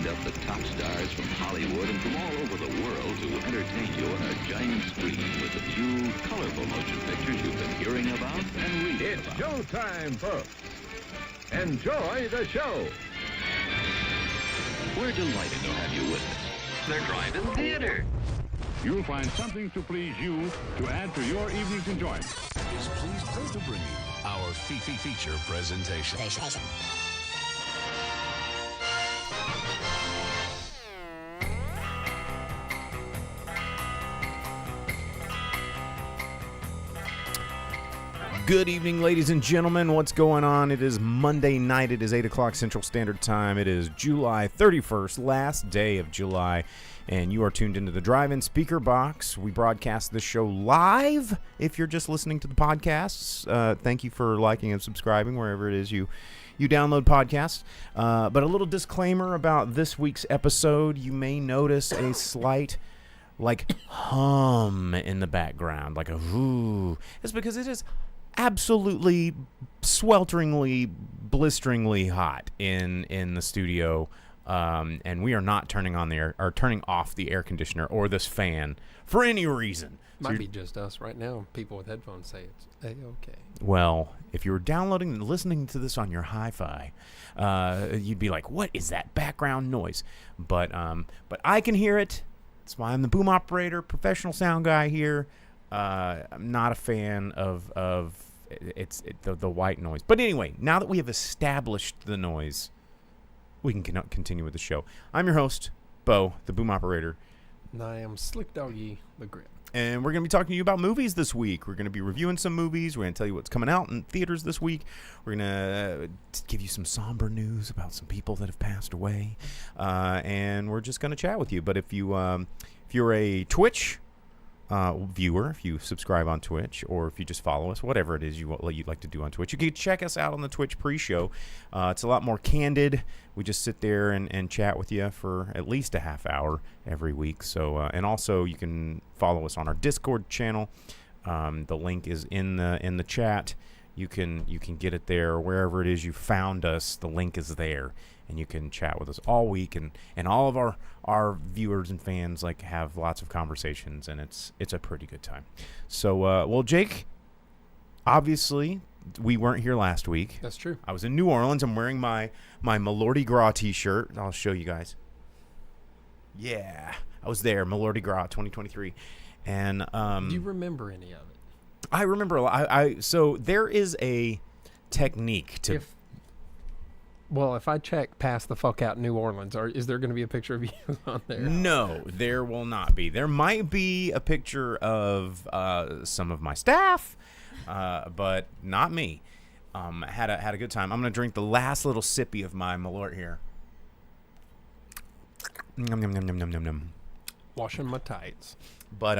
up the top stars from Hollywood and from all over the world to entertain you on a giant screen with the few colorful motion pictures you've been hearing about and reading It's about. showtime, folks. Enjoy the show. We're delighted to have you with us. They're driving theater. You'll find something to please you to add to your evening's enjoyment. Is pleased to bring you our feature presentation. Good evening, ladies and gentlemen. What's going on? It is Monday night. It is 8 o'clock Central Standard Time. It is July 31st, last day of July, and you are tuned into the Drive-In Speaker Box. We broadcast this show live. If you're just listening to the podcasts, thank you for liking and subscribing wherever it is you download podcasts. But a little disclaimer about this week's episode. You may notice a slight hum in the background, like a whoo. It's because it is absolutely swelteringly, blisteringly hot in the studio, and we are not turning off the air conditioner or this fan for any reason. Might be just us right now. People with headphones say it's A-okay. Well, if you were downloading and listening to this on your hi-fi, you'd be like, "What is that background noise?" But I can hear it. That's why I'm the boom operator, professional sound guy here. I'm not a fan of the white noise. But anyway, now that we have established the noise, we can continue with the show. I'm your host, Bo, the boom operator. And I am Slick Doggy, the Grip. And we're going to be talking to you about movies this week. We're going to be reviewing some movies. We're going to tell you what's coming out in theaters this week. We're going to give you some somber news about some people that have passed away. And we're just going to chat with you. But if you're a Twitch viewer, if you subscribe on Twitch, or if you just follow us, whatever it is you'd like to do on Twitch, you can check us out on the Twitch pre-show. It's a lot more candid. We just sit there and chat with you for at least a half hour every week. So and also you can follow us on our Discord channel. The link is in the chat. You can get it there wherever it is you found us. The link is there, and you can chat with us all week, and all of our viewers and fans have lots of conversations, and it's a pretty good time. So well, Jake, obviously we weren't here last week. That's true. I was in New Orleans. I'm wearing my Malordi Gras t-shirt. I'll show you guys. Yeah, I was there, Malordi Gras 2023, and do you remember any of it? I remember a lot. So there is a technique to. If I check Pass the Fuck Out New Orleans, is there going to be a picture of you on there? No, there will not be. There might be a picture of some of my staff, but not me. Had a good time. I'm going to drink the last little sippy of my Malort here. Nom, nom, nom, nom, nom, nom, nom. Washing my tights. But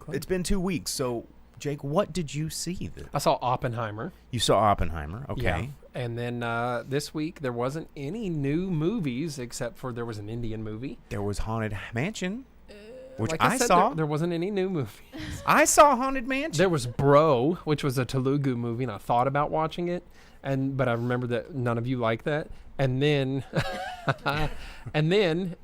it's been 2 weeks, so. Jake, what did you see? I saw Oppenheimer. You saw Oppenheimer, okay. Yeah. And then this week there wasn't any new movies except for there was an Indian movie. There was Haunted Mansion, which like I said, saw. There wasn't any new movies. I saw Haunted Mansion. There was Bro, which was a Telugu movie, and I thought about watching it, but I remember that none of you like that. And then,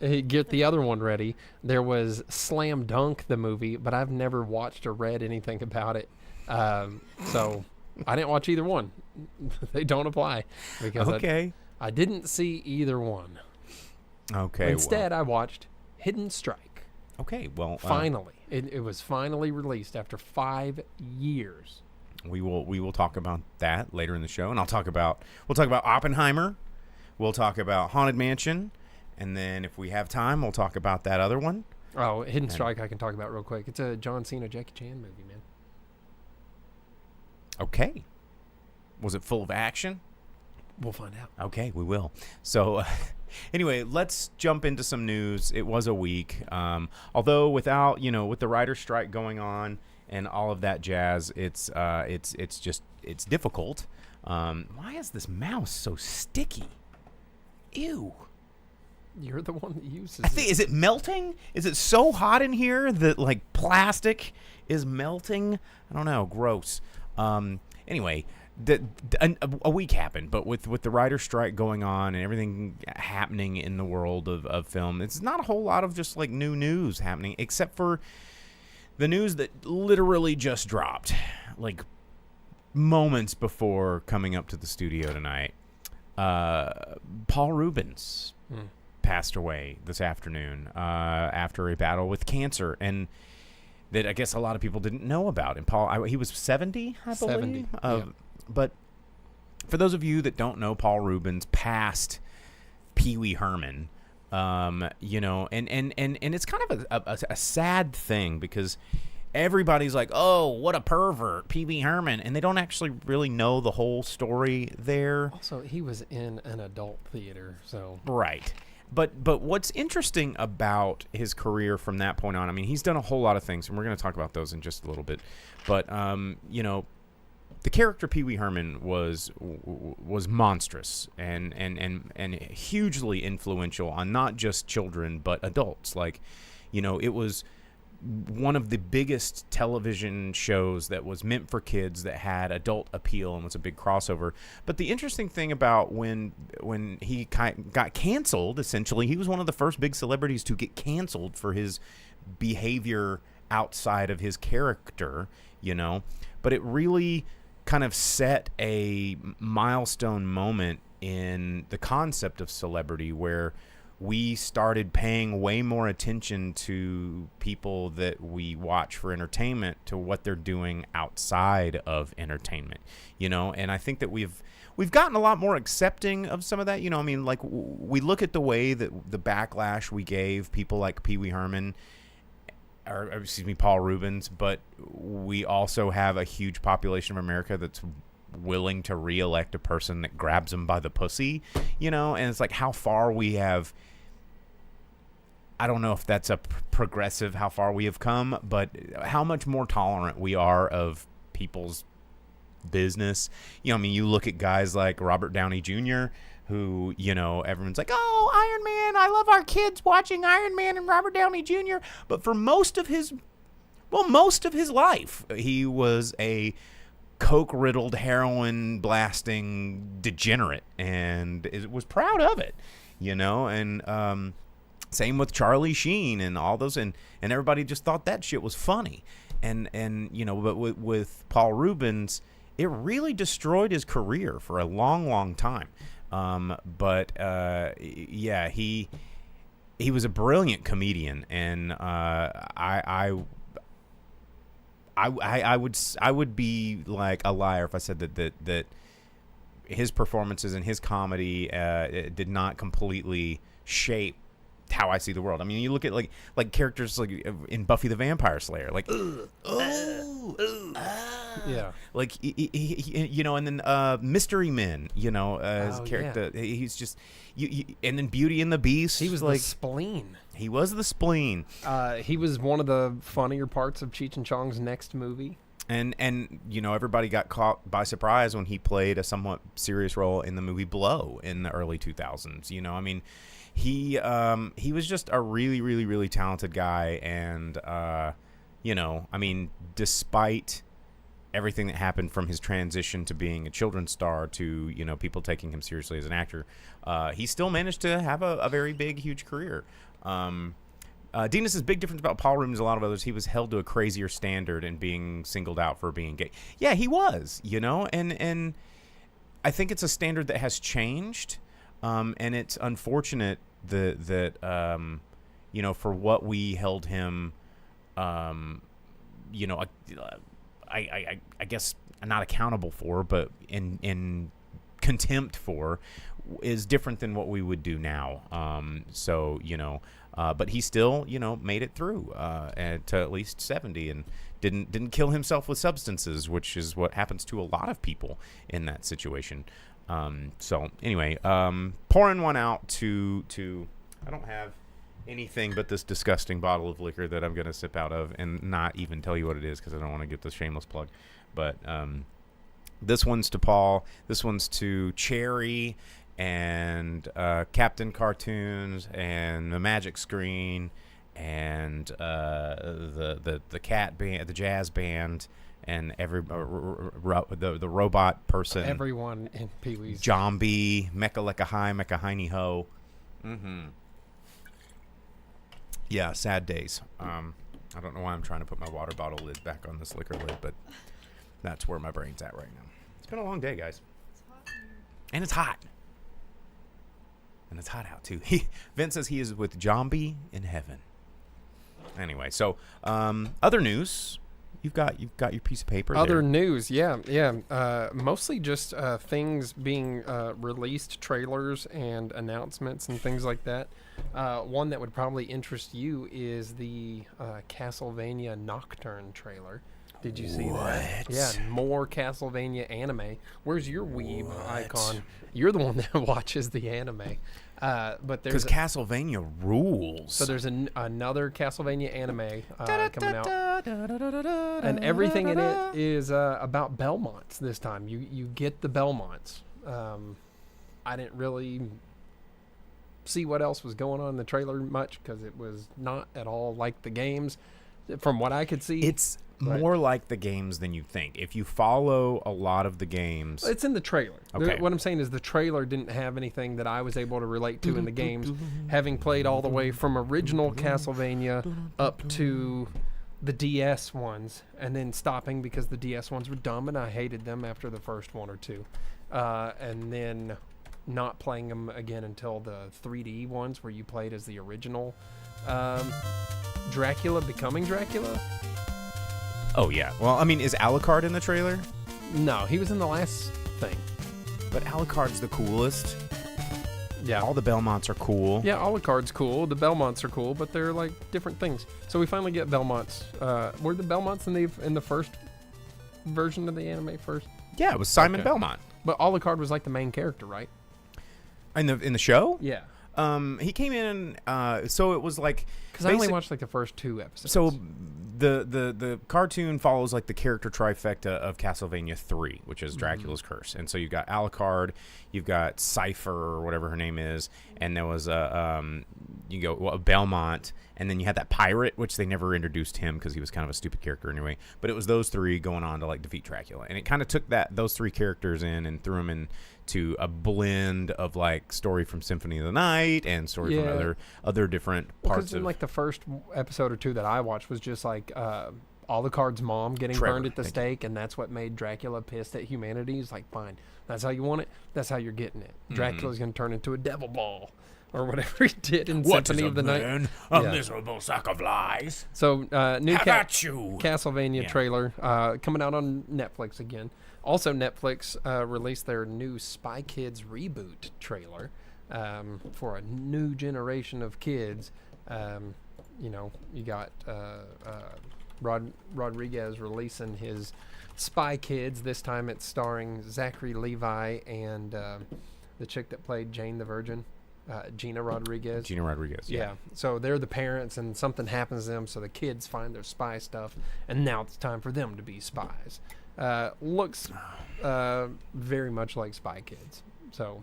get the other one ready. There was Slam Dunk, the movie, but I've never watched or read anything about it. So I didn't watch either one. They don't apply because I didn't see either one. Okay. Instead, I watched Hidden Strike. Okay. Well, finally, it was finally released after 5 years. We will talk about that later in the show, and we'll talk about Oppenheimer. We'll talk about Haunted Mansion, and then if we have time, we'll talk about that other one. Oh, Hidden Strike I can talk about real quick. It's a John Cena, Jackie Chan movie, man. Okay. Was it full of action? We'll find out. Okay, we will. So anyway, let's jump into some news. It was a week. Although with the writer's strike going on and all of that jazz, it's difficult. Why is this mouse so sticky? Ew. You're the one that uses it. Is it melting? Is it so hot in here that plastic is melting? I don't know. Gross. Anyway, a week happened, but with the writer's strike going on and everything happening in the world of film, it's not a whole lot of just like new news happening, except for the news that literally just dropped, like moments before coming up to the studio tonight. Paul Reubens passed away this afternoon after a battle with cancer, and that I guess a lot of people didn't know about. And Paul, he was 70, I believe. 70, yeah. But for those of you that don't know Paul Reubens, past Pee Wee Herman, you know, and it's kind of a sad thing because everybody's like, oh, what a pervert, Pee Wee Herman, and they don't actually really know the whole story there. Also, he was in an adult theater, so right. But what's interesting about his career from that point on, I mean, he's done a whole lot of things, and we're going to talk about those in just a little bit. But you know, the character Pee Wee Herman was monstrous and hugely influential on not just children but adults. Like, you know, it was one of the biggest television shows that was meant for kids that had adult appeal and was a big crossover. But the interesting thing about when he got canceled, essentially, he was one of the first big celebrities to get canceled for his behavior outside of his character, you know. But it really kind of set a milestone moment in the concept of celebrity where we started paying way more attention to people that we watch for entertainment to what they're doing outside of entertainment, you know. And I think that we've gotten a lot more accepting of some of that, you know. I mean, like, we look at the way that the backlash we gave people like Pee Wee Herman, or excuse me, Paul Reubens, but we also have a huge population of America that's willing to reelect a person that grabs them by the pussy, you know. And it's like how far we have, I don't know if that's a progressive, how far we have come, but how much more tolerant we are of people's business. You know, I mean, you look at guys like Robert Downey Jr., who, you know, everyone's like, oh, Iron Man, I love our kids watching Iron Man and Robert Downey Jr. But for most of his life, he was a coke-riddled, heroin-blasting degenerate, and was proud of it, you know. And same with Charlie Sheen and all those, and everybody just thought that shit was funny. And you know, but with Paul Reubens, it really destroyed his career for a long, long time. Yeah, he was a brilliant comedian, and I would be like a liar if I said that his performances and his comedy did not completely shape how I see the world. I mean, you look at like characters like in Buffy the Vampire Slayer, like yeah, like he, you know, and then Mystery Men, you know, his character, yeah. He's just and then Beauty and the Beast. He was like the spleen. He was the spleen. He was one of the funnier parts of Cheech and Chong's next movie. And you know, everybody got caught by surprise when he played a somewhat serious role in the movie Blow in the early 2000s. You know, I mean, he was just a really, really, really talented guy, and you know, I mean, despite everything that happened from his transition to being a children's star to, you know, people taking him seriously as an actor, he still managed to have a very big, huge career. Dennis's big difference about Paul Reubens and a lot of others, he was held to a crazier standard and being singled out for being gay. Yeah, he was, you know, and I think it's a standard that has changed, and it's unfortunate that you know, for what we held him, you know, I guess not accountable for, but in contempt for, is different than what we would do now. So, you know, but he still, you know, made it through to at least 70 and didn't kill himself with substances, which is what happens to a lot of people in that situation. So anyway, pouring one out to I don't have anything but this disgusting bottle of liquor that I'm going to sip out of and not even tell you what it is because I don't want to get the shameless plug. But this one's to Paul. This one's to Cherry and Captain Cartoons and the Magic Screen and the cat band, the jazz band, and the robot person. Everyone in Pee-wee's. Zombie, Mecha Lecca High, Mecha Heiny Ho. Mm-hmm. Yeah, sad days. I don't know why I'm trying to put my water bottle lid back on this liquor lid, but that's where my brain's at right now. It's been a long day, guys. It's hot in here. And it's hot. And it's hot out, too. Vince says he is with Zombie in heaven. Anyway, so other news. You've got your piece of paper Other there. news, yeah. Mostly just things being released, trailers and announcements and things like that. One that would probably interest you is the Castlevania Nocturne trailer. Did you see that? Yeah, more Castlevania anime. Where's your weeb icon? You're the one that watches the anime. But there's because Castlevania rules. So there's another Castlevania anime coming out, and everything in it is about Belmonts this time. You get the Belmonts. I didn't really see what else was going on in the trailer much because it was not at all like the games, from what I could see. It's more like the games than you think. If you follow a lot of the games, it's in the trailer. Okay. What I'm saying is the trailer didn't have anything that I was able to relate to in the games, having played all the way from original Castlevania up to the DS ones, and then stopping because the DS ones were dumb and I hated them after the first one or two, and then not playing them again until the 3D ones where you played as the original Dracula becoming Dracula. oh yeah. Well, I mean, is Alucard in the trailer? No, he was in the last thing. But Alucard's the coolest. Yeah. All the Belmonts are cool. Yeah, Alucard's cool. The Belmonts are cool, but they're like different things. So we finally get Belmonts. Were the Belmonts in the first version of the anime first? Yeah, it was Simon Okay. Belmont. But Alucard was like the main character, right? In the show? Yeah. He came in, so it was like... Because I only watched like the first 2 episodes. So the cartoon follows like the character trifecta of Castlevania 3, which is Dracula's Curse. And so you've got Alucard, you've got Cypher or whatever her name is, and there was a Belmont, and then you had that pirate, which they never introduced him because he was kind of a stupid character anyway. But it was those 3 going on to like defeat Dracula, and it kind of took those 3 characters in and threw them into a blend of like story from Symphony of the Night and story from other different parts of like the first episode or 2 that I watched was just like Alucard's mom getting Trevor, burned at the stake, and that's what made Dracula pissed at humanity. He's like, fine, that's how you want it. That's how you're getting it. Dracula's going to turn into a devil ball or whatever he did in Symphony of the Night. A miserable sack of lies. So new you. Castlevania trailer coming out on Netflix again. Also, Netflix released their new Spy Kids reboot trailer for a new generation of kids. You got Rodriguez releasing his Spy Kids. This time it's starring Zachary Levi and the chick that played Jane the Virgin, Gina Rodriguez. Gina Rodriguez. Yeah. So they're the parents, and something happens to them, so the kids find their spy stuff, and now it's time for them to be spies. Looks very much like Spy Kids. So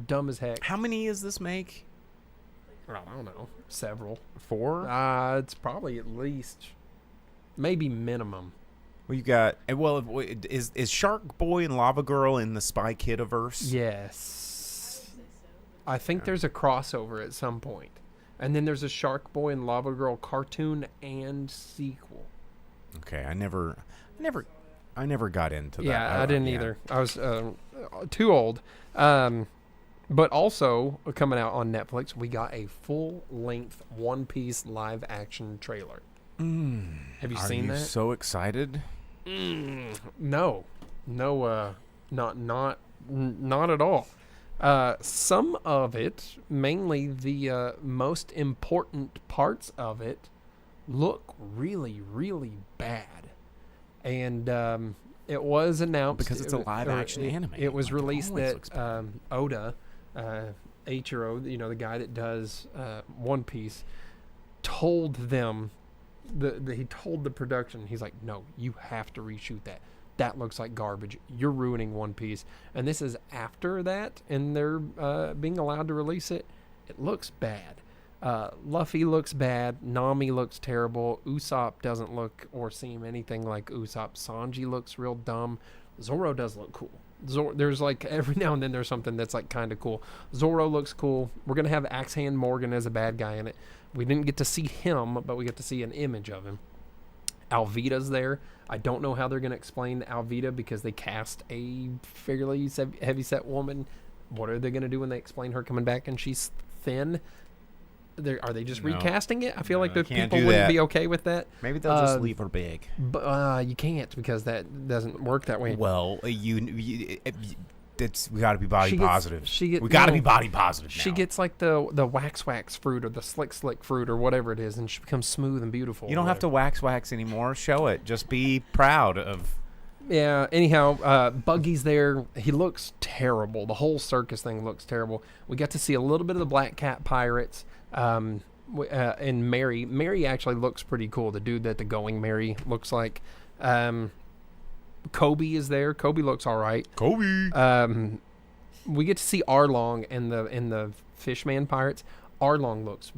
dumb as heck. How many does this make? I don't know. Several. 4? It's probably at least, maybe minimum. Well, you got is Shark Boy and Lava Girl in the Spy Kid-averse? Yes. I think there's a crossover at some point. And then there's a Shark Boy and Lava Girl cartoon and sequel. Okay, I never got into that. Yeah, I didn't either. I was too old. But also coming out on Netflix, we got a full-length One Piece live-action trailer. Have you seen that? Are you so excited? No, not at all. Some of it, mainly the most important parts of it, look really, really bad. And it was announced because it's a live-action anime. It was released that that Oda, Eiichiro, the guy that does One Piece, told them. He told the production, he's like, no, you have to reshoot that. That looks like garbage. You're ruining One Piece. And this is after that, and they're being allowed to release it. It looks bad. Luffy looks bad. Nami looks terrible. Usopp doesn't look or seem anything like Usopp. Sanji looks real dumb. Zoro does look cool. There's like every now and then there's something that's like kind of cool. Zoro looks cool. We're gonna have Axe Hand Morgan as a bad guy in it. We didn't get to see him, but we get to see an image of him. Alvida's there. I don't know how they're gonna explain Alvida because they cast a fairly heavyset woman. What are they gonna do when they explain her coming back and she's thin? Are they just recasting it? I feel like the people wouldn't be okay with that. Maybe they'll just leave her big. But you can't because that doesn't work that way. Well, we got to be body positive. We got to be body positive now. She gets like the wax fruit or the slick fruit or whatever it is, and she becomes smooth and beautiful. You don't have to wax anymore. Show it. Just be proud of. Yeah, anyhow, Buggy's there. He looks terrible. The whole circus thing looks terrible. We got to see a little bit of the Black Cat Pirates. And Mary actually looks pretty cool. The dude that the Going Mary looks like. Kobe is there. Kobe looks all right. Kobe. We get to see Arlong and the Fishman Pirates. Arlong looks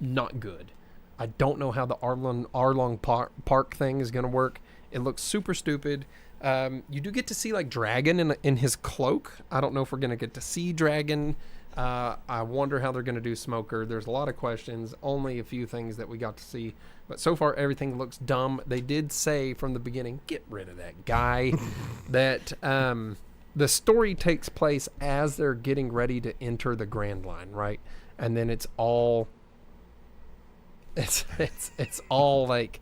not good. I don't know how the Arlong Park thing is going to work. It looks super stupid. You do get to see like Dragon in his cloak. I don't know if we're going to get to see Dragon. I wonder how they're going to do Smoker. There's a lot of questions. Only a few things that we got to see. But so far, everything looks dumb. They did say from the beginning, get rid of that guy. That the story takes place as they're getting ready to enter the Grand Line, right? And then it's all like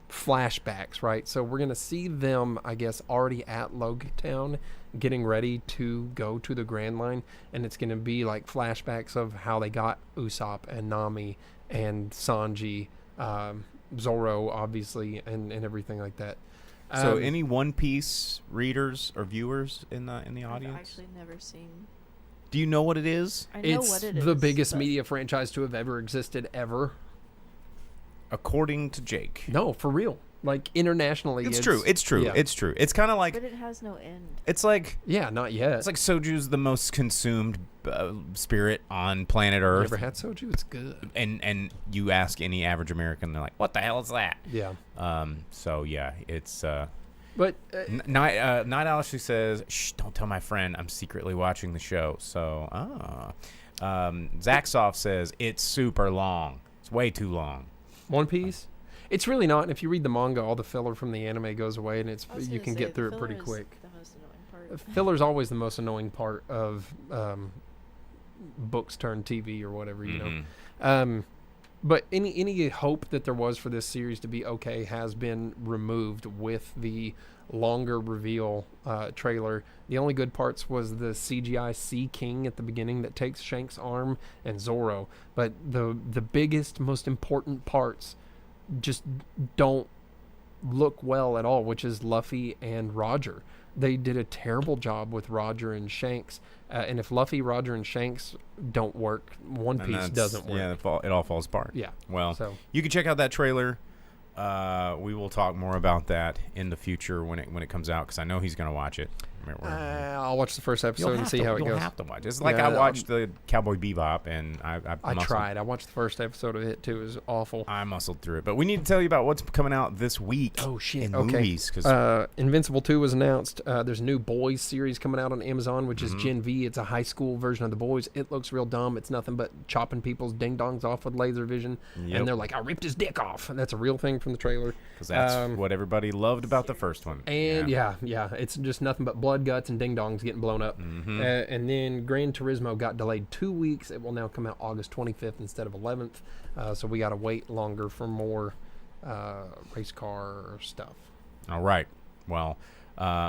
flashbacks, right? So we're gonna see them, I guess, already at Logtown, getting ready to go to the Grand Line, and it's gonna be like flashbacks of how they got Usopp and Nami and Sanji, Zoro, obviously, and everything like that. So, any One Piece readers or viewers in the audience? I've actually never seen. Do you know what it is? I know what it is. It's the biggest media franchise to have ever existed ever. According to Jake. No, for real. Like internationally, It's true. Yeah. It's true. It's kind of like. But it has no end. It's like. Yeah, not yet. It's like soju's the most consumed spirit on planet Earth. You ever had soju? It's good. And you ask any average American, they're like, "What the hell is that?" Yeah. So yeah, it's. But Night Owl, she says, "Shh, don't tell my friend. I'm secretly watching the show." So, Zaxoff says it's super long. It's way too long. One Piece. It's really not. And if you read the manga, all the filler from the anime goes away, and you can get through it pretty quick. The most annoying part. Filler's always the most annoying part of books turned TV or whatever, you know. But any hope that there was for this series to be okay has been removed with the longer reveal trailer. The only good parts was the CGI Sea King at the beginning that takes Shank's arm and Zoro. But the biggest, most important parts just don't look well at all, which is Luffy and Roger. They did a terrible job with Roger and Shanks. And if Luffy, Roger, and Shanks don't work, One Piece doesn't work. Yeah, it all falls apart. Yeah. Well, you can check out that trailer. We will talk more about that in the future when it comes out, because I know he's going to watch it. I'll watch the first episode and see how it goes. You'll have to watch it. It's like I watched the Cowboy Bebop, and I tried. I watched the first episode of it, too. It was awful. I muscled through it. But we need to tell you about what's coming out this week. Oh, shit. In okay. movies. Invincible 2 was announced. There's a new Boys series coming out on Amazon, which is Gen V. It's a high school version of The Boys. It looks real dumb. It's nothing but chopping people's ding-dongs off with laser vision. Yep. And they're like, I ripped his dick off. And that's a real thing from the trailer. Because that's what everybody loved about the first one. And yeah. It's just nothing but blood, guts, and ding-dongs getting blown up. And then Gran Turismo got delayed 2 weeks. It will now come out August 25th instead of 11th. So we got to wait longer for more race car stuff. All right. Well,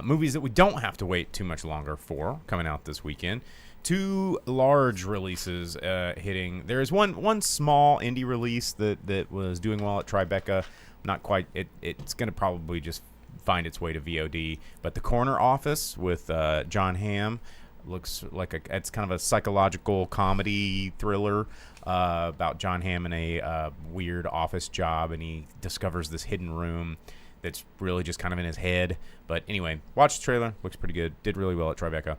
movies that we don't have to wait too much longer for coming out this weekend. 2 large releases hitting. There is one small indie release that was doing well at Tribeca. Not quite. It's going to probably just find its way to VOD. But The Corner Office with John Hamm looks like it's kind of a psychological comedy thriller about John Hamm in a weird office job, and he discovers this hidden room that's really just kind of in his head. But anyway, watch the trailer. Looks pretty good. Did really well at Tribeca.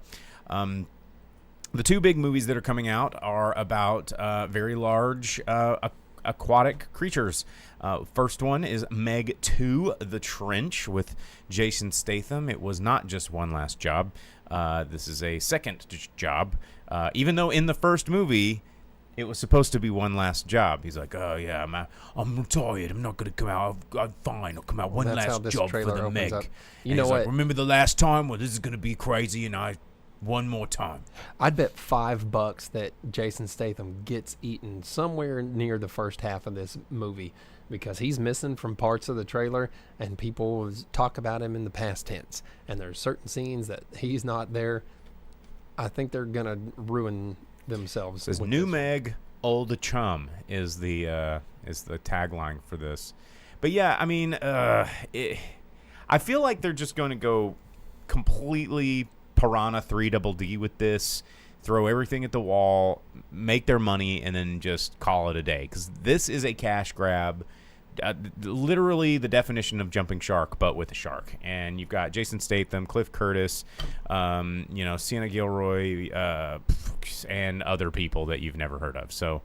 The two big movies that are coming out are about very large aquatic creatures. First one is Meg 2, The Trench, with Jason Statham. It was not just one last job. This is a second job. Even though in the first movie, it was supposed to be one last job. He's like, oh, yeah, I'm retired. I'm not going to come out. I'm fine. I'll come out one That's how last this job for trailer the opens Meg. up. You And know he's like, what? remember the last time? Well, this is going to be crazy, and one more time. I'd bet $5 that Jason Statham gets eaten somewhere near the first half of this movie because he's missing from parts of the trailer and people talk about him in the past tense. And there's certain scenes that he's not there. I think they're going to ruin themselves. Says with new this. Meg, old chum is the tagline for this. But yeah, I mean, I feel like they're just going to go completely Piranha 3 Double D with this, throw everything at the wall, make their money, and then just call it a day. Because this is a cash grab. Literally the definition of jumping shark, but with a shark. And you've got Jason Statham, Cliff Curtis, Sienna Gilroy, and other people that you've never heard of. So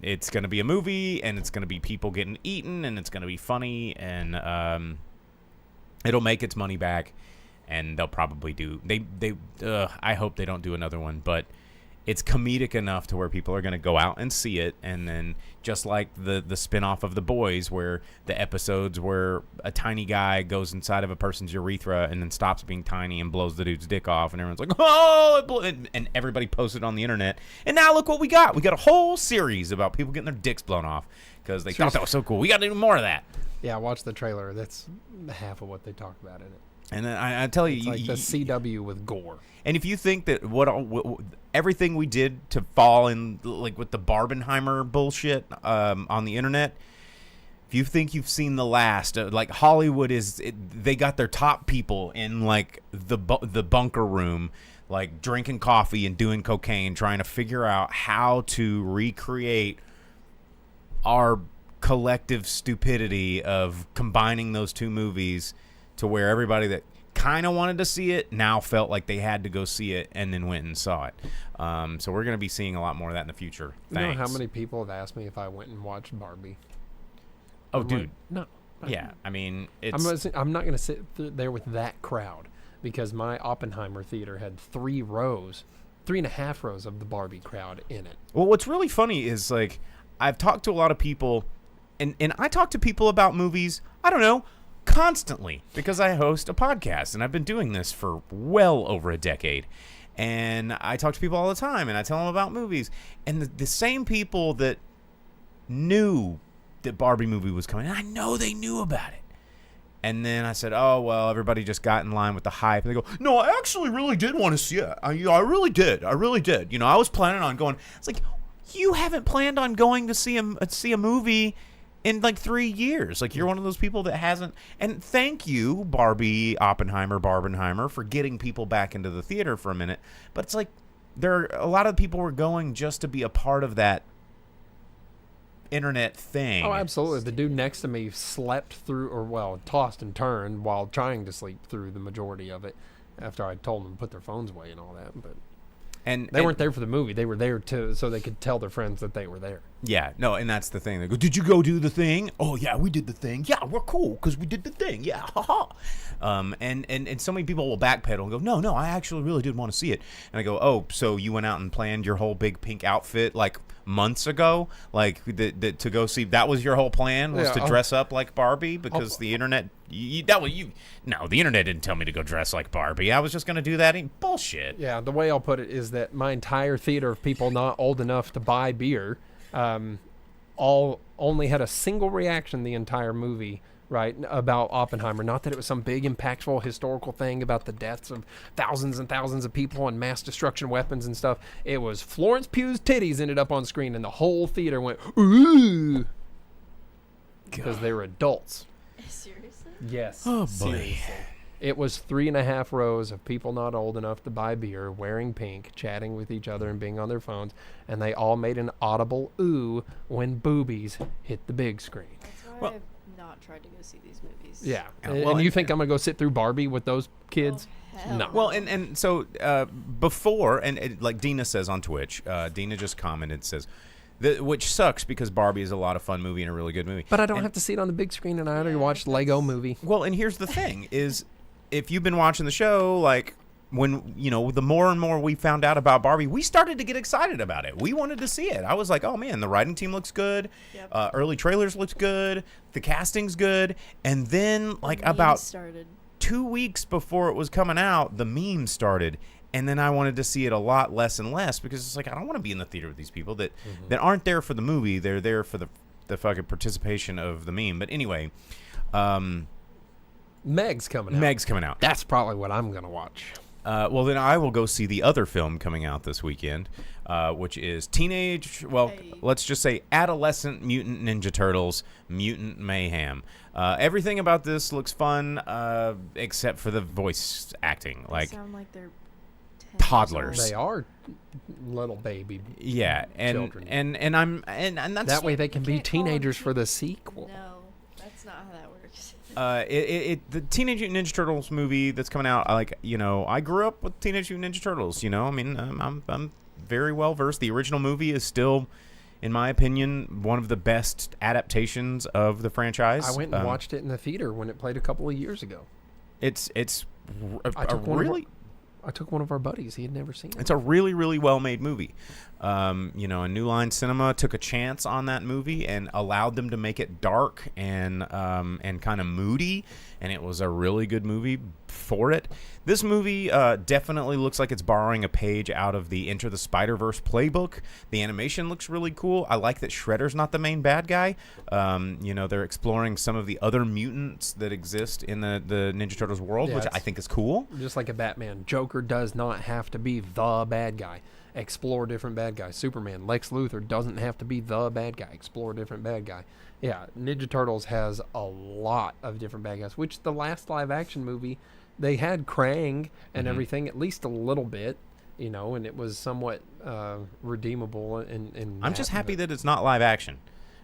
it's going to be a movie, and it's going to be people getting eaten, and it's going to be funny, and it'll make its money back. And they'll probably do. I hope they don't do another one, but it's comedic enough to where people are going to go out and see it. And then just like the spinoff of The Boys, where the episodes where a tiny guy goes inside of a person's urethra and then stops being tiny and blows the dude's dick off, and everyone's like, oh, and everybody posted on the internet. And now look what we got. We got a whole series about people getting their dicks blown off because they thought that was so cool. We got to do more of that. Yeah, watch the trailer. That's half of what they talk about in it. And then I tell you, It's like the CW with gore. and if you think that what everything we did to fall in, like with the Barbenheimer bullshit on the internet, if you think you've seen the last, like Hollywood they got their top people in like the bunker room, like drinking coffee and doing cocaine, trying to figure out how to recreate our collective stupidity of combining those two movies to where everybody that kind of wanted to see it now felt like they had to go see it and then went and saw it. So we're going to be seeing a lot more of that in the future. You know Thanks. how many people have asked me if I went and watched Barbie? Oh, I'm dude. like, no. Yeah, I mean, it's... I'm not going to sit there with that crowd because my Oppenheimer theater had 3.5 rows of the Barbie crowd in it. Well, what's really funny is, like, I've talked to a lot of people, and I talk to people about movies, I don't know, constantly, because I host a podcast, and I've been doing this for well over a decade. And I talk to people all the time, and I tell them about movies. And the same people that knew that Barbie movie was coming, and I know they knew about it. And then I said, oh, well, everybody just got in line with the hype. And they go, no, I actually really did want to see it. I really did. I really did. You know, I was planning on going. It's like, you haven't planned on going to see a movie in like 3 years. Like, you're one of those people that hasn't. And thank you, Barbenheimer, for getting people back into the theater for a minute. But it's like, a lot of people were going just to be a part of that internet thing. Oh, absolutely. The dude next to me slept through, tossed and turned while trying to sleep through the majority of it after I told them to put their phones away and all that. But they weren't there for the movie. They were there so they could tell their friends that they were there. Yeah, no, and that's the thing. They go, did you go do the thing? Oh, yeah, we did the thing. Yeah, we're cool because we did the thing. Yeah, haha. And so many people will backpedal and go, no, I actually really did want to see it. And I go, oh, so you went out and planned your whole big pink outfit like months ago? Like to go see, that was your whole plan, was to dress up like Barbie? Because the internet, no, the internet didn't tell me to go dress like Barbie. I was just going to do that. Bullshit. Yeah, the way I'll put it is that my entire theater of people not old enough to buy beer all only had a single reaction the entire movie, right, about Oppenheimer. Not that it was some big, impactful, historical thing about the deaths of thousands and thousands of people and mass destruction weapons and stuff. It was Florence Pugh's titties ended up on screen, and the whole theater went, ooh, because they were adults. Seriously? Yes. Oh, boy. Seriously. It was 3.5 rows of people not old enough to buy beer, wearing pink, chatting with each other and being on their phones, and they all made an audible ooh when boobies hit the big screen. That's why Well- I've not tried to go see these movies. Yeah. Yeah, And, well, and you and- think I'm gonna go sit through Barbie with those kids? Oh, hell No. Well, and so before, and like Dina says on Twitch, Dina just commented, says, which sucks because Barbie is a lot of fun movie and a really good movie. But I don't And- have to see it on the big screen, and I already Yeah, watched Lego that's- Movie. Well, and here's the thing: is if you've been watching the show, like when the more and more we found out about Barbie, we started to get excited about it. We wanted to see it. I was like, oh man, the writing team looks good. Yep. Early trailers looked good. The casting's good. And then like Memes about started. 2 weeks before it was coming out, the memes started. And then I wanted to see it a lot less and less because it's like I don't want to be in the theater with these people that aren't there for the movie. They're there for the fucking participation of the meme. But anyway, Meg's coming out. Meg's coming out. That's probably what I'm gonna watch. Well, then I will go see the other film coming out this weekend, which is let's just say Adolescent Mutant Ninja Turtles Mutant Mayhem. Everything about this looks fun, except for the voice acting. They Like, sound like they're 10 years toddlers. old. They are little baby. yeah, and Children. and that's That way they can be can't call 'em teenagers for the teen- sequel. No, that's not how that works. the Teenage Mutant Ninja Turtles movie that's coming out. I grew up with Teenage Mutant Ninja Turtles. I mean, I'm very well versed. The original movie is still, in my opinion, one of the best adaptations of the franchise. I went and watched it in the theater when it played a couple of years ago. It's I took one of our buddies. He had never seen it. It's a really, really well-made movie. And New Line Cinema took a chance on that movie and allowed them to make it dark and kind of moody, and it was a really good movie for it. This movie definitely looks like it's borrowing a page out of the Enter the Spider-Verse playbook. The animation looks really cool. I like that Shredder's not the main bad guy. They're exploring some of the other mutants that exist in the Ninja Turtles world, Yeah, which it's- I think is cool. Just like a Batman. Joker does not have to be the bad guy. Explore different bad guys. Superman, Lex Luthor doesn't have to be the bad guy. Explore a different bad guy. Yeah, Ninja Turtles has a lot of different bad guys, which the last live action movie, they had Krang and everything, at least a little bit, and it was somewhat redeemable. In I'm just happy that it's not live action.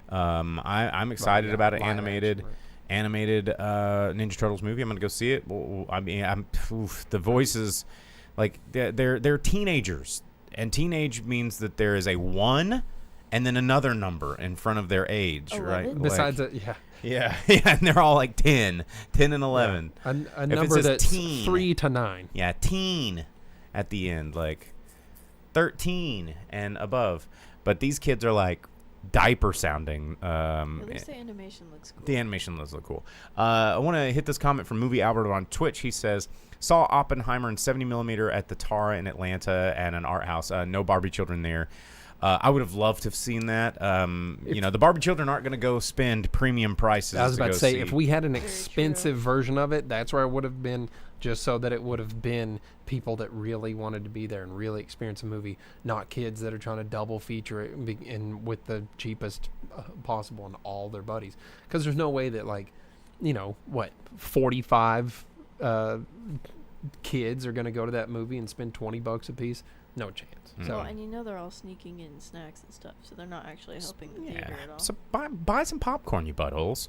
I'm excited yeah, about an live animated action, Ninja Turtles movie. I'm gonna go see it. Well, I mean, the voices, like they're teenagers, and teenage means that there is a 1 and then another number in front of their age, right? 11? Besides Like, yeah. yeah, and they're all like 10 and 11. A it number says that's teen. 3 to 9. Yeah, teen at the end, like 13 and above. But these kids are like diaper sounding. At least the animation looks cool. The animation does look cool. I want to hit this comment from Movie Albert on Twitch. He says, saw Oppenheimer in 70mm at the Tara in Atlanta and an art house. No Barbie children there. I would have loved to have seen that. The Barbie children aren't going to go spend premium prices. I was about to go say, see. if we had an Very expensive true. version of it, that's where I would have been, just so that it would have been people that really wanted to be there and really experience a movie, not kids that are trying to double feature it and with the cheapest possible and all their buddies. Because there's no way that, 45 kids are going to go to that movie and spend $20 a piece? No chance. So Well, and they're all sneaking in snacks and stuff, so they're not actually helping the theater at all. So buy some popcorn, you buttholes.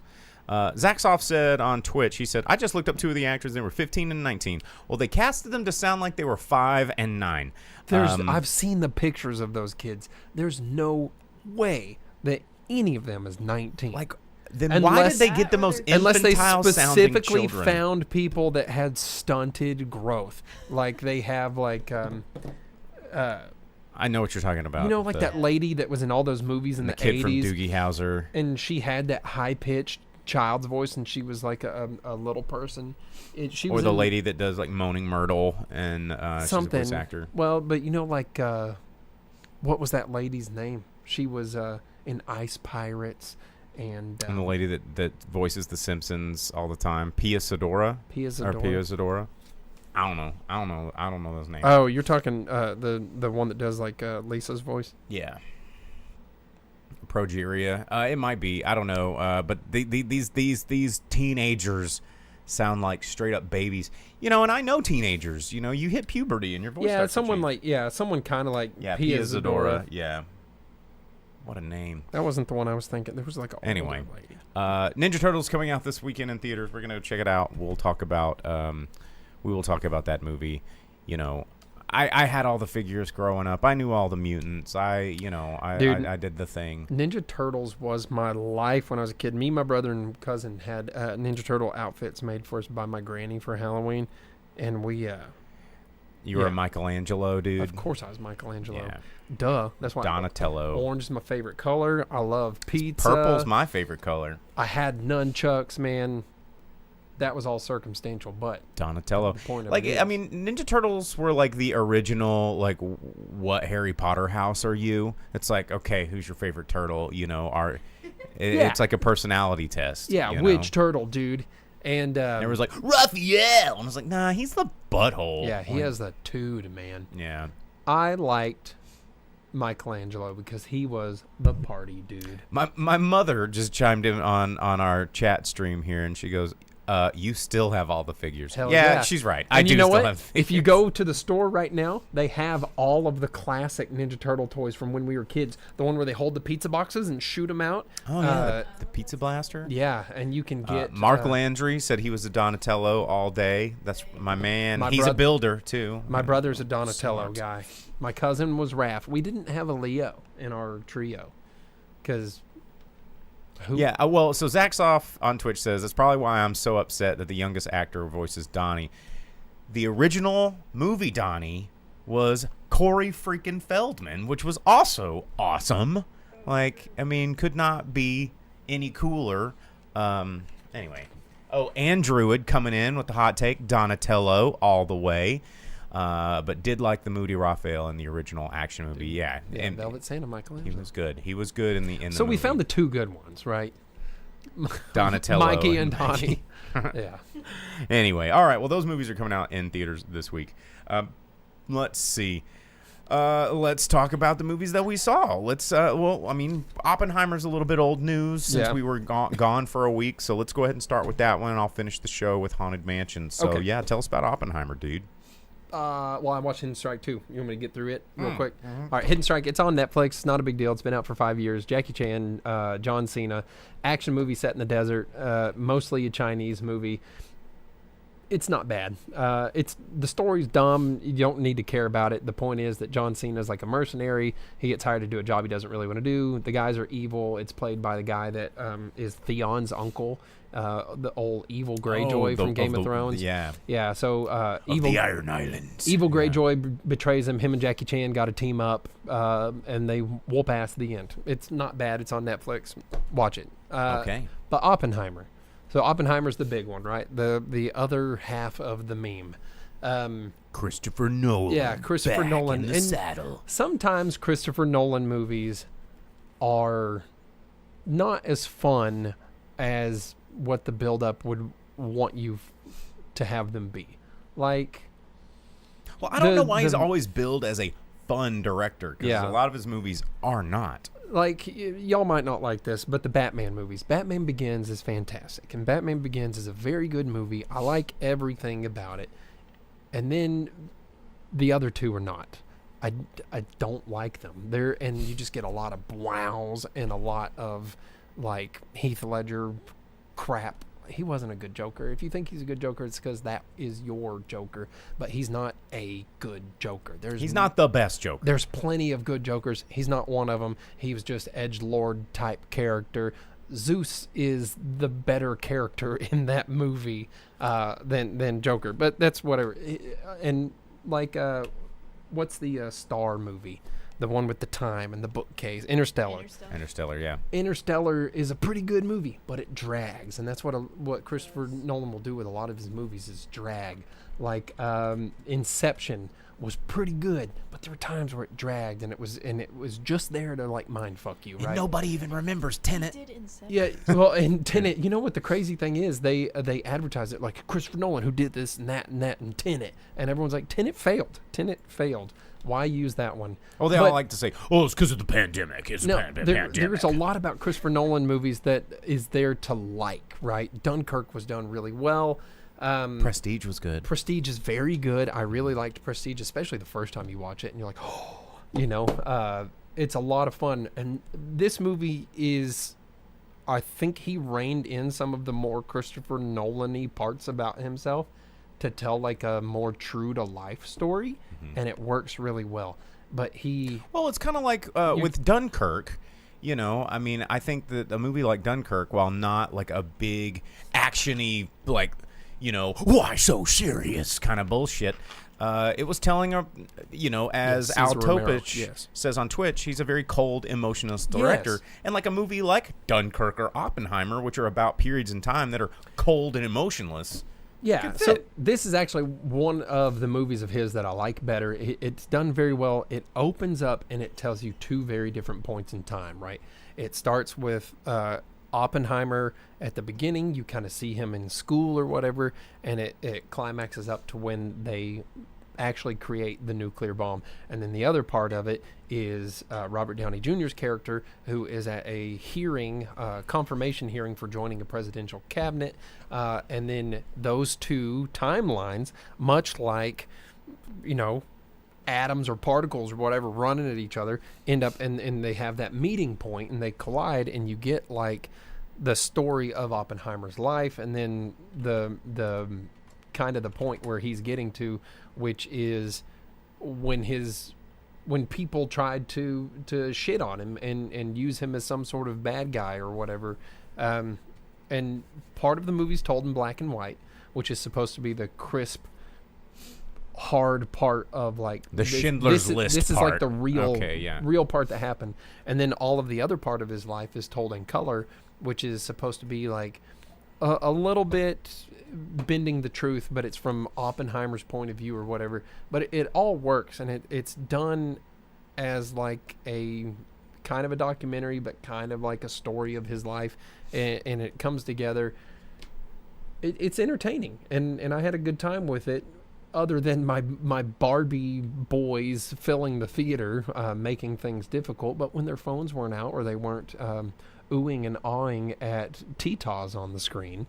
Zaxoff said on Twitch, he said, I just looked up 2 of the actors. They were 15 and 19. Well, they casted them to sound like they were 5 and 9. I've seen the pictures of those kids. There's no way that any of them is 19. Then why did Unless- they get the most Unless they infantile specifically sounding children? found people that had stunted growth, like they have I know what you're talking about. that lady that was in all those movies in the the kid 80s, from Doogie Howser. and she had that high pitched child's voice, and she was like a little person. She Or was the in lady that does like Moaning Myrtle, and something. she's a voice actor. Well, but what was that lady's name? She was in Ice Pirates, and And the lady that voices the Simpsons all the time, Pia Zadora. Pia Or Zadora. Pia Zadora. I don't know those names. Oh, you're talking the one that does Lisa's voice. Yeah. Progeria. It might be. I don't know. But these teenagers sound like straight up babies. And I know teenagers. You hit puberty and your voice. Yeah, starts to someone change. someone kind of like Yeah, Pia Pia Zadora. Zadora. Yeah. What a name. That wasn't the one I was thinking. There was like a older Anyway. lady. Ninja Turtles coming out this weekend in theaters. We're gonna check it out. We'll talk about that movie. You know, I had all the figures growing up. I knew all the mutants. I did the thing. Ninja Turtles was my life when I was a kid. Me, my brother, and cousin had Ninja Turtle outfits made for us by my granny for Halloween, and we. You were a Michelangelo dude. Of course, I was Michelangelo. Yeah. Duh. That's why. Donatello. Orange is my favorite color. I love pizza. Purple's my favorite color. I had nunchucks, man. That was all circumstantial, but Donatello. the point of Like, it is, I mean, Ninja Turtles were like the original, like, what Harry Potter house are you? It's like, okay, who's your favorite turtle? You know, it's like a personality test. yeah, you which know? turtle, dude? And It was like, Raphael! And I was like, nah, he's the butthole. yeah, he has the tood, man. Yeah. I liked Michelangelo because he was the party dude. My mother just chimed in on our chat stream here, and she goes, you still have all the figures. Hell yeah, yeah. she's right. And I do you know still what? have figures. If you go to the store right now, they have all of the classic Ninja Turtle toys from when we were kids. The one where they hold the pizza boxes and shoot them out. Oh, yeah, the pizza blaster? Yeah, and you can get... Mark Landry said he was a Donatello all day. That's my man. My He's a builder, too. My brother's a Donatello Smart. guy. My cousin was Raph. We didn't have a Leo in our trio because... Yeah, well, so Zaxoff on Twitch says, that's probably why I'm so upset that the youngest actor voices Donnie. The original movie Donnie was Corey freaking Feldman, which was also awesome. Like, I mean, could not be any cooler. Anyway. Oh, Andrewid coming in with the hot take. Donatello all the way. But did like the Moody Raphael in the original action movie. Yeah. Yeah, and Velvet Santa, Michelangelo. he was good. He was good in the So we movie. found the two good ones, right? Donatello Mikey and Mikey. Donnie. Yeah. Anyway, all right. Well, those movies are coming out in theaters this week. Let's see. Let's talk about the movies that we saw. Well, I mean, Oppenheimer's a little bit old news since Yeah. we were gone for a week. So let's go ahead and start with that one, and I'll finish the show with Haunted Mansion. So, Okay. yeah, tell us about Oppenheimer, dude. Well, I watched Hidden Strike 2. You want me to get through it real quick? All right, Hidden Strike. It's on Netflix. It's not a big deal. It's been out for 5 years. Jackie Chan, John Cena, action movie set in the desert, mostly a Chinese movie. It's not bad. The story's dumb. You don't need to care about it. The point is that John Cena's like a mercenary. He gets hired to do a job he doesn't really want to do. The guys are evil. It's played by the guy that is Theon's uncle, the old evil Greyjoy from Game of Thrones. Yeah. Yeah, so evil The Iron Islands. Evil Greyjoy betrays him. Him and Jackie Chan got to team up, and they whoop ass at the end. It's not bad. It's on Netflix. Watch it. Okay. But Oppenheimer. So Oppenheimer's the big one, right? The other half of the meme. Christopher Nolan. Yeah, Christopher back Nolan. in the And saddle. sometimes Christopher Nolan movies are not as fun as what the build-up would want you to have them be. Like... Well, I don't know why he's the- always billed as a fun director, because Yeah. a lot of his movies are not. Like, y'all might not like this, but the Batman movies. Batman Begins is fantastic, and Batman Begins is a very good movie. I like everything about it. And then the other two are not. I don't like them. And you just get a lot of wows and a lot of, like, Heath Ledger crap. He wasn't a good Joker. If you think he's a good Joker, it's because that is your Joker. But he's not a good Joker. He's not the best Joker. There's plenty of good Jokers. He's not one of them. He was just edgelord type character. Zeus is the better character in that movie than Joker. But that's whatever. And like, what's the Star movie? The one with the time and the bookcase. Interstellar. Interstellar, yeah. Interstellar is a pretty good movie, but it drags, and that's what Christopher Nolan will do with a lot of his movies is drag. Like Inception was pretty good, but there were times where it dragged, and it was just there to like mind fuck you, right? And nobody even remembers Tenet. Did Inception. Yeah, well, and Tenet, you know what the crazy thing is? They advertise it like Christopher Nolan who did this and that and Tenet, and everyone's like, Tenet failed. Why use that one? Oh, they all like to say, oh, it's because of the pandemic. It's No, the pandemic. there's a lot about Christopher Nolan movies that is there to like, right? Dunkirk was done really well. Prestige was good. Prestige is very good. I really liked Prestige, especially the first time you watch it, and you're like, oh, it's a lot of fun. And this movie is I think he reined in some of the more Christopher Nolan-y parts about himself to tell like a more true to life story, and it works really well. But well, it's kind of like with Dunkirk. You know, I mean, I think that a movie like Dunkirk, while not like a big actiony, like, you know, why so serious kind of bullshit, it was telling, as Al Topich says on Twitch, he's a very cold, emotionless director. Yes. And like a movie like Dunkirk or Oppenheimer, which are about periods in time that are cold and emotionless. Yeah, so this is actually one of the movies of his that I like better. It's done very well. It opens up and it tells you two very different points in time, right? It starts with Oppenheimer at the beginning. You kind of see him in school or whatever, and it climaxes up to when they actually create the nuclear bomb. And then the other part of it is Robert Downey Jr.'s character, who is at a hearing, confirmation hearing for joining a presidential cabinet. And then those two timelines, much like, atoms or particles or whatever running at each other, end up and they have that meeting point and they collide, and you get like the story of Oppenheimer's life, and then the kind of the point where he's getting to, which is when people tried to shit on him and use him as some sort of bad guy or whatever. And part of the movie's told in black and white, which is supposed to be the crisp, hard part of like the Schindler's List. This is part. like the real part that happened. And then all of the other part of his life is told in color, which is supposed to be like a little bit bending the truth, but it's from Oppenheimer's point of view or whatever. But it all works, and it's done as like a kind of a documentary, but kind of like a story of his life, and it comes together. It's entertaining, and I had a good time with it, other than my Barbie boys filling the theater, making things difficult. But when their phones weren't out or they weren't oohing and awing at T-Taws on the screen,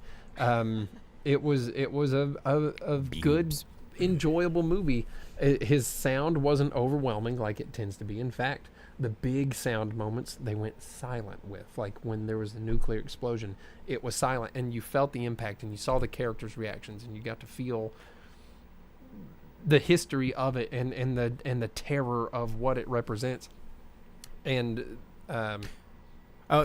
it was a good, enjoyable movie. His sound wasn't overwhelming like it tends to be. In fact, the big sound moments they went silent with, like when there was the nuclear explosion, it was silent, and you felt the impact, and you saw the characters' reactions, and you got to feel the history of it and the terror of what it represents. And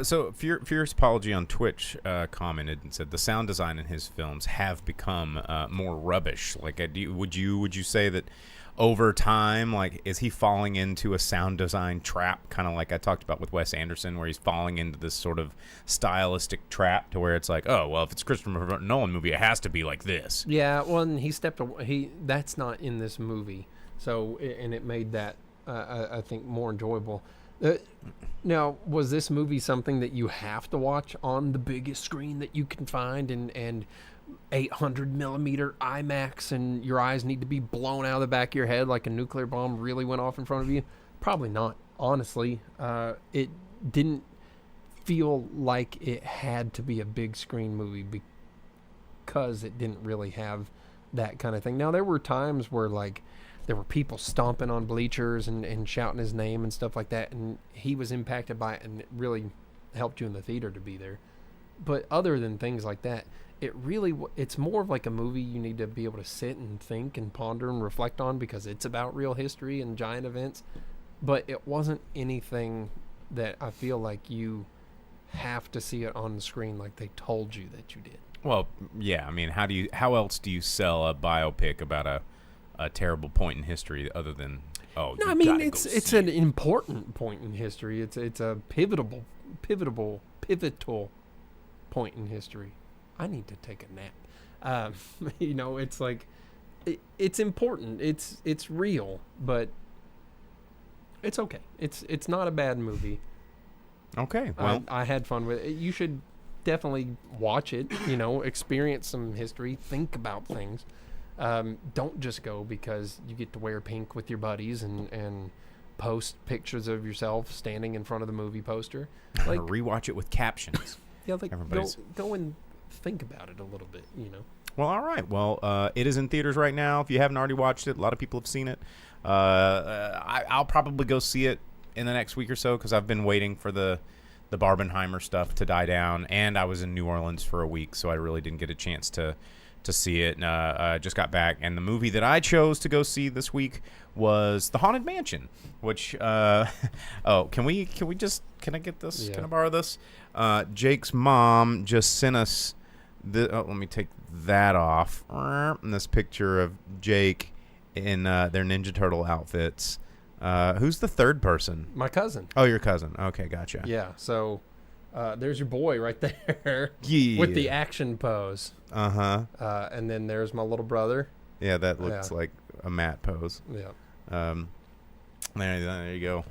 so Fierce Apology on Twitch commented and said the sound design in his films have become more rubbish. Like, would you say that over time, like, is he falling into a sound design trap, kind of like I talked about with Wes Anderson, where he's falling into this sort of stylistic trap to where it's like, oh, well, if it's Christopher Nolan movie, it has to be like this. Yeah, well, and he stepped away. That's not in this movie, so and it made that I think more enjoyable. Now, was this movie something that you have to watch on the biggest screen that you can find and 800 millimeter IMAX, and your eyes need to be blown out of the back of your head like a nuclear bomb really went off in front of you? Probably not, honestly. It didn't feel like it had to be a big screen movie because it didn't really have that kind of thing. Now, there were times where like there were people stomping on bleachers and shouting his name and stuff like that, and he was impacted by it, and it really helped you in the theater to be there. But other than things like that, it's more of like a movie you need to be able to sit and think and ponder and reflect on, because it's about real history and giant events. But it wasn't anything that I feel like you have to see it on the screen like they told you that you did. Well, yeah, I mean, how else do you sell a biopic about a terrible point in history other than no, I mean, it's an important point in history. It's a pivotal point in history. I need to take a nap. It's like it's important. It's real, but it's okay. It's not a bad movie. Okay, well, I had fun with it. You should definitely watch it. Experience some history. Think about things. Don't just go because you get to wear pink with your buddies and post pictures of yourself standing in front of the movie poster. Like, rewatch it with captions. Yeah, like go and think about it a little bit. Well, all right. Well, it is in theaters right now. If you haven't already watched it, a lot of people have seen it. I'll probably go see it in the next week or so because I've been waiting for the the Barbenheimer stuff to die down, and I was in New Orleans for a week, so I really didn't get a chance to see it. Just got back, and the movie that I chose to go see this week was The Haunted Mansion, which can I get this? Yeah. Can I borrow this? Jake's mom just sent us let me take that off. And this picture of Jake in their Ninja Turtle outfits. Who's the third person? My cousin. Oh, your cousin. Okay, gotcha. Yeah. So there's your boy right there. Yeah. With the action pose. Uh-huh. And then there's my little brother. Yeah, that looks like a Matt pose. Yeah. There you go.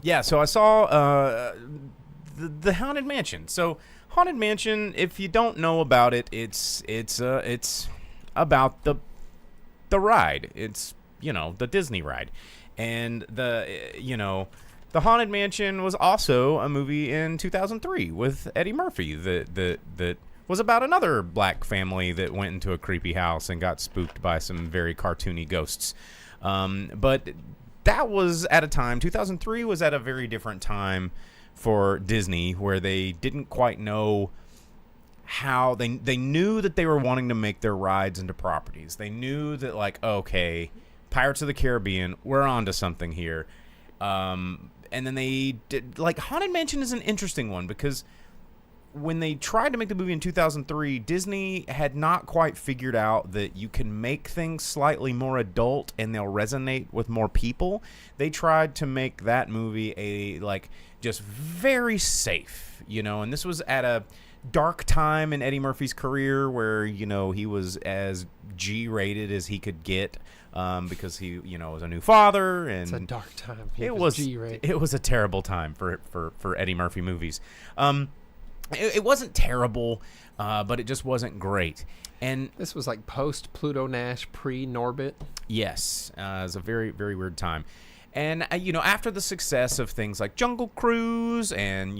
Yeah, so I saw the Haunted Mansion. So Haunted Mansion, if you don't know about it, it's about the ride. It's, the Disney ride. And the Haunted Mansion was also a movie in 2003 with Eddie Murphy that was about another black family that went into a creepy house and got spooked by some very cartoony ghosts. But that was at a time, 2003 was at a very different time for Disney, where they didn't quite know how they knew that they were wanting to make their rides into properties. They knew that, like, okay, Pirates of the Caribbean, we're onto something here. And then they did, like, Haunted Mansion is an interesting one because when they tried to make the movie in 2003, Disney had not quite figured out that you can make things slightly more adult and they'll resonate with more people. They tried to make that movie just very safe, and this was at a dark time in Eddie Murphy's career where, he was as G-rated as he could get because he, was a new father. And it's a dark time. It was G-rated. It was a terrible time for Eddie Murphy movies. It wasn't terrible, but it just wasn't great. And this was like post Pluto Nash, pre Norbit. Yes, it was a very, very weird time. And, after the success of things like Jungle Cruise and,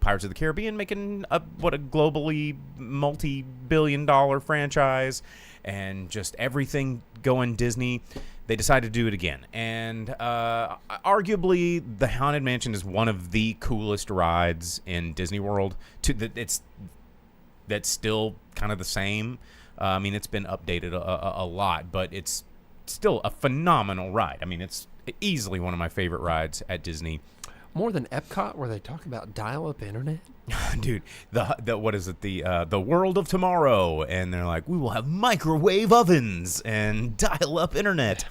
Pirates of the Caribbean making a globally multi-billion-dollar franchise and just everything going Disney, they decided to do it again. And arguably, the Haunted Mansion is one of the coolest rides in Disney World. That's still kind of the same. I mean, it's been updated a lot, but it's still a phenomenal ride. I mean, it's easily one of my favorite rides at Disney. More than Epcot, where they talk about dial-up internet. Dude, the what is it? The world of tomorrow, and they're like, we will have microwave ovens and dial-up internet.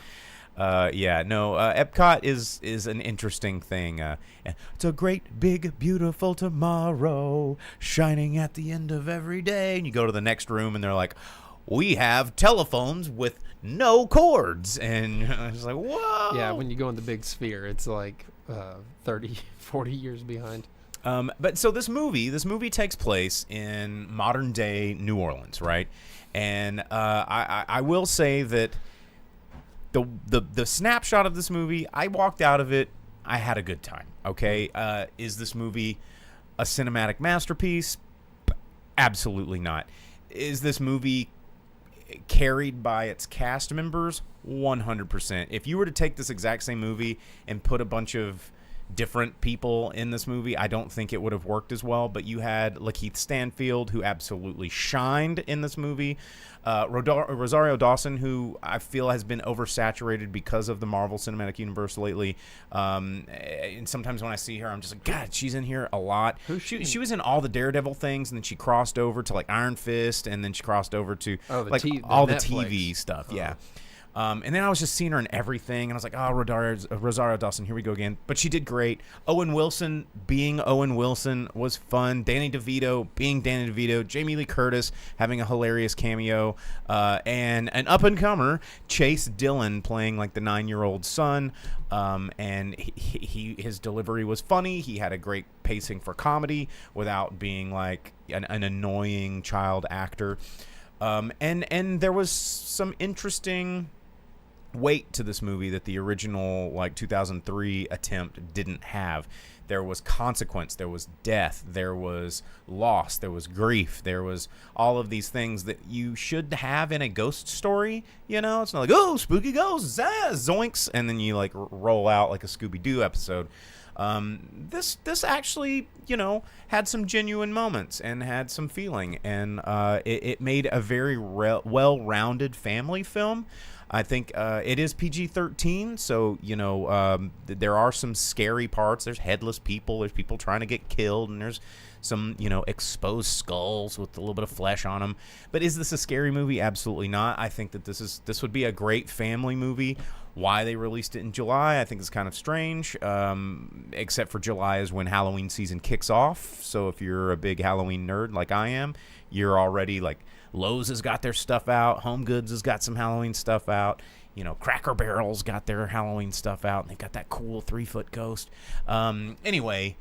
Epcot is an interesting thing. It's a great, big, beautiful tomorrow shining at the end of every day. And you go to the next room, and they're like, we have telephones with no cords. And I was like, whoa. Yeah, when you go in the big sphere, it's like 30, 40 years behind. But so this movie takes place in modern day New Orleans, right? And I will say that the snapshot of this movie, I walked out of it, I had a good time. Okay, is this movie a cinematic masterpiece? Absolutely not. Is this movie carried by its cast members? 100%. If you were to take this exact same movie and put a bunch of different people in this movie, I don't think it would have worked as well. But you had Lakeith Stanfield, who absolutely shined in this movie. Rosario Dawson, who I feel has been oversaturated because of the Marvel Cinematic Universe lately. And sometimes when I see her, I'm just like, God, she's in here a lot. She was in all the Daredevil things, and then she crossed over to like Iron Fist, and then she crossed over to all the TV stuff. Yeah. And then I was just seeing her in everything, and I was like, oh, Rosario Dawson, here we go again. But she did great. Owen Wilson being Owen Wilson was fun. Danny DeVito being Danny DeVito. Jamie Lee Curtis having a hilarious cameo. And an up-and-comer, Chase Dillon, playing like the 9-year-old son. And his delivery was funny. He had a great pacing for comedy without being like an annoying child actor. And there was some interesting weight to this movie that the original, like, 2003 attempt didn't have. There was consequence, there was death, there was loss, there was grief, there was all of these things that you should have in a ghost story. You know, it's not like, oh, spooky ghosts, zoinks, and then you, like, roll out like a Scooby-Doo episode. This actually, you know, had some genuine moments and had some feeling, and it made a very well-rounded family film. I think it is PG-13, so, you know, there are some scary parts. There's headless people. There's people trying to get killed, and there's some, you know, exposed skulls with a little bit of flesh on them. But is this a scary movie? Absolutely not. I think that this would be a great family movie. Why they released it in July, I think is kind of strange, except for July is when Halloween season kicks off. So if you're a big Halloween nerd like I am, you're already like, Lowe's has got their stuff out. Home Goods has got some Halloween stuff out. You know, Cracker Barrel's got their Halloween stuff out, and they got that cool 3-foot ghost. Anyway,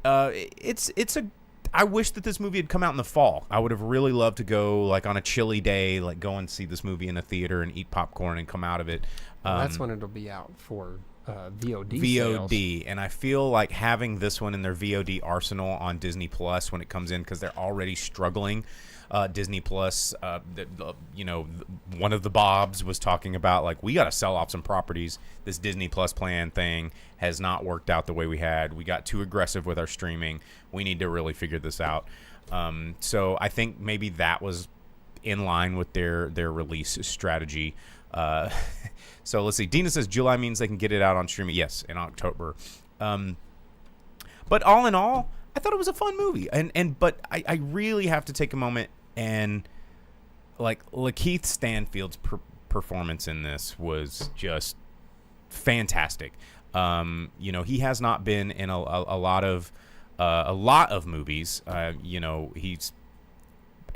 it's a. I wish that this movie had come out in the fall. I would have really loved to go, like, on a chilly day, like, go and see this movie in a theater and eat popcorn and come out of it. That's when it'll be out for VOD sales. And I feel like having this one in their VOD arsenal on Disney Plus when it comes in, because they're already struggling. Disney Plus, you know, one of the Bobs was talking about, like, we got to sell off some properties. This Disney Plus plan thing has not worked out the way we had. We got too aggressive with our streaming. We need to really figure this out. So I think maybe that was in line with their release strategy. So let's see. Dina says July means they can get it out on streaming. Yes, in October. But all in all, I thought it was a fun movie. But I really have to take a moment and, like, Lakeith Stanfield's performance in this was just fantastic. You know, he has not been in a lot of movies. You know,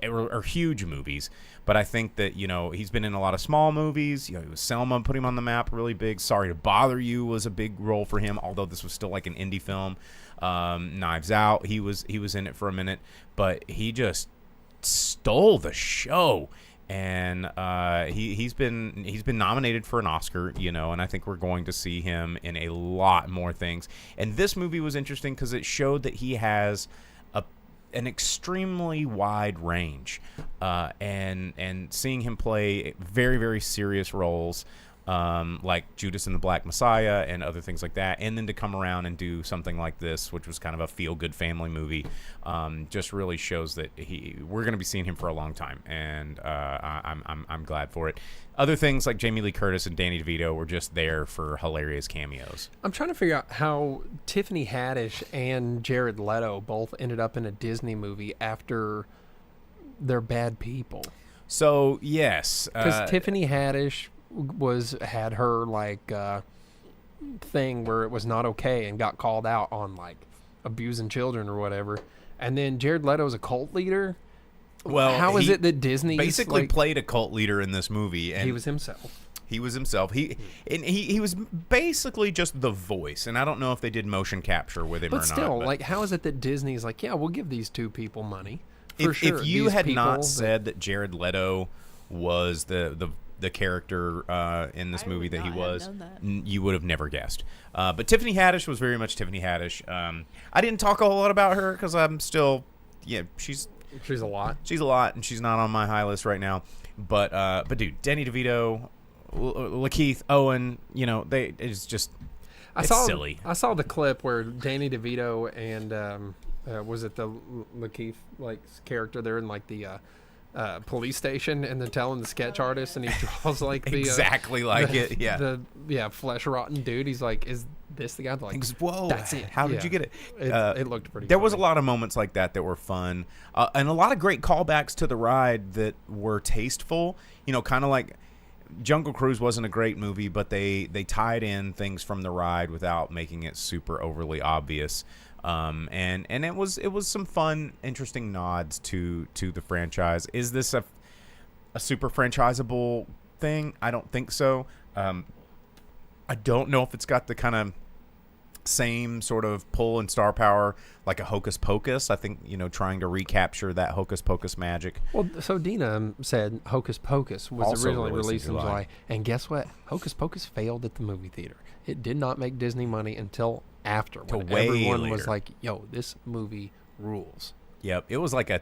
or huge movies, but I think that, you know, he's been in a lot of small movies. You know, he was Selma, put him on the map really big. Sorry to Bother You was a big role for him, although this was still like an indie film. Knives Out, he was in it for a minute, but he just stole the show. And he's been nominated for an Oscar, you know, and I think we're going to see him in a lot more things. And this movie was interesting because it showed that he has an extremely wide range, and seeing him play very, very serious roles, like Judas and the Black Messiah and other things like that, and then to come around and do something like this, which was kind of a feel-good family movie, just really shows that we're going to be seeing him for a long time, and I'm glad for it. Other things like Jamie Lee Curtis and Danny DeVito were just there for hilarious cameos. I'm trying to figure out how Tiffany Haddish and Jared Leto both ended up in a Disney movie after they're bad people. So, yes. Because Tiffany Haddish had her, like, thing where it was not okay and got called out on, like, abusing children or whatever. And then Jared Leto's a cult leader. Well, how is it that Disney basically played a cult leader in this movie? And he was himself. He was basically just the voice, and I don't know if they did motion capture with him or not. But still, like, how is it that Disney's like, yeah, we'll give these two people money for sure? If you had not said that Jared Leto was the character in this movie that he was, you would have never guessed. But Tiffany Haddish was very much Tiffany Haddish. I didn't talk a whole lot about her because I'm still, she's a lot. She's a lot, and she's not on my high list right now. But dude, Danny DeVito, Lakeith, Owen, you know, it's silly. I saw the clip where Danny DeVito and was it the Lakeith, like, character? They're in, like, the police station, and they're telling the sketch artist, and he draws, like, the exactly like it. Yeah, the flesh rotten dude. He's like, is this the guy? Like, goes, whoa, that's it. How did you get it? It looked pretty. There funny. was a lot of moments like that were fun, and a lot of great callbacks to the ride that were tasteful. You know, kind of like Jungle Cruise wasn't a great movie, but they tied in things from the ride without making it super overly obvious. And it was some fun, interesting nods to the franchise. Is this a super franchisable thing? I don't think so. I don't know if it's got the kind of same sort of pull and star power like a Hocus Pocus. I think, trying to recapture that Hocus Pocus magic. Well, so Dina said Hocus Pocus was Also originally released released in July. And guess what? Hocus Pocus failed at the movie theater. It did not make Disney money until after, when way everyone was later. like, yo, this movie rules. Yep, it was like a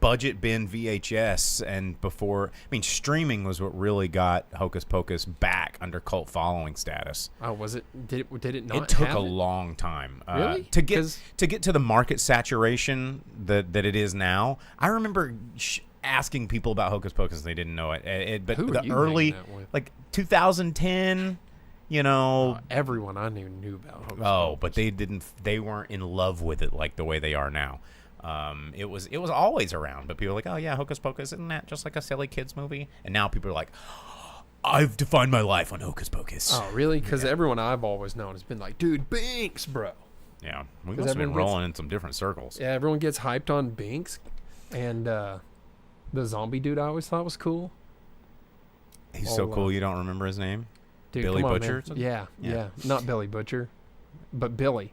budget bin VHS, and before, streaming was what really got Hocus Pocus back under cult following status. Oh, was it? Did it not? It took have a long time Really? to get to the market saturation that it is now. I remember asking people about Hocus Pocus, and they didn't know it. But Who are the you early, hanging out with? like 2010, everyone I knew about Hocus Pocus. but they weren't in love with it like the way they are now. It was always around, but people were like, oh yeah, Hocus Pocus, isn't that just like a silly kids movie? And now people are like, I've defined my life on Hocus Pocus. Oh, really? Because everyone I've always known has been like, dude, Binks, bro. Yeah, we 'Cause must have been everyone gets- rolling in some different circles. Yeah, everyone gets hyped on Binks, and the zombie dude I always thought was cool. He's so cool you don't remember his name? Dude, Billy come on, Butcher? man. Yeah, Yeah. not Billy Butcher, but Billy.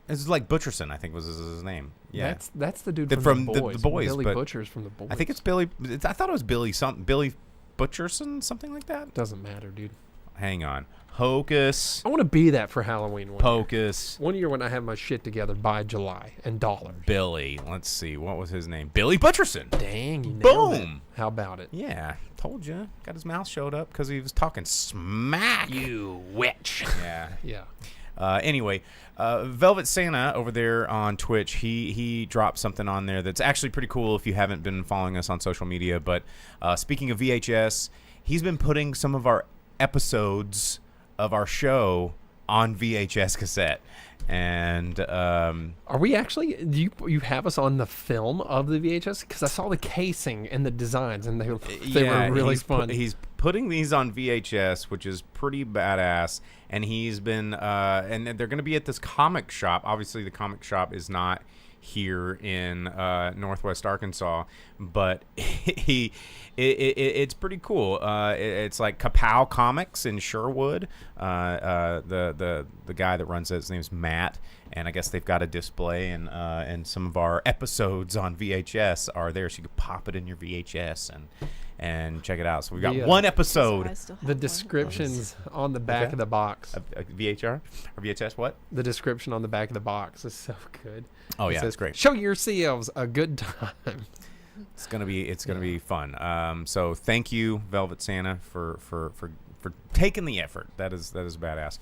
It's like Butcherson, I think was his name. Yeah, That's the dude From from the Boys. Boys, Billy but Butcher's from the Boys. I think it's Billy. I thought it was Billy Butcherson, something like that. Doesn't matter, dude. Hang on, Hocus I want to be that for Halloween one year. Pocus One year when I have my shit together by July and dollars. Billy. Let's see, what was his name? Billy Butcherson. Dang, you nailed it. Boom. How about it? Yeah, told you. Got his mouth showed up because he was talking smack. You witch. Yeah. Yeah. Anyway, Velvet Santa over there on Twitch, he dropped something on there that's actually pretty cool if you haven't been following us on social media. But speaking of VHS, he's been putting some of our episodes of our show on VHS cassette. And Are we actually? Do you have us on the film of the VHS? Because I saw the casing and the designs, and they were really fun. He's putting these on VHS, which is pretty badass. And he's been and they're going to be at this comic shop. Obviously, the comic shop is not here in Northwest Arkansas, but it's pretty cool. It's like Kapow Comics in Sherwood. The guy that runs it, his name's Matt, and I guess they've got a display, and some of our episodes on VHS are there, so you can pop it in your VHS and check it out. So we've got one episode. I still have The one of those. descriptions on the back of the box. A VHR or VHS? What? The description on the back of the box is so good. Oh It yeah, says, it's great. Show yourselves a good time. It's gonna be fun. So thank you, Velvet Santa, for taking the effort. That is badass.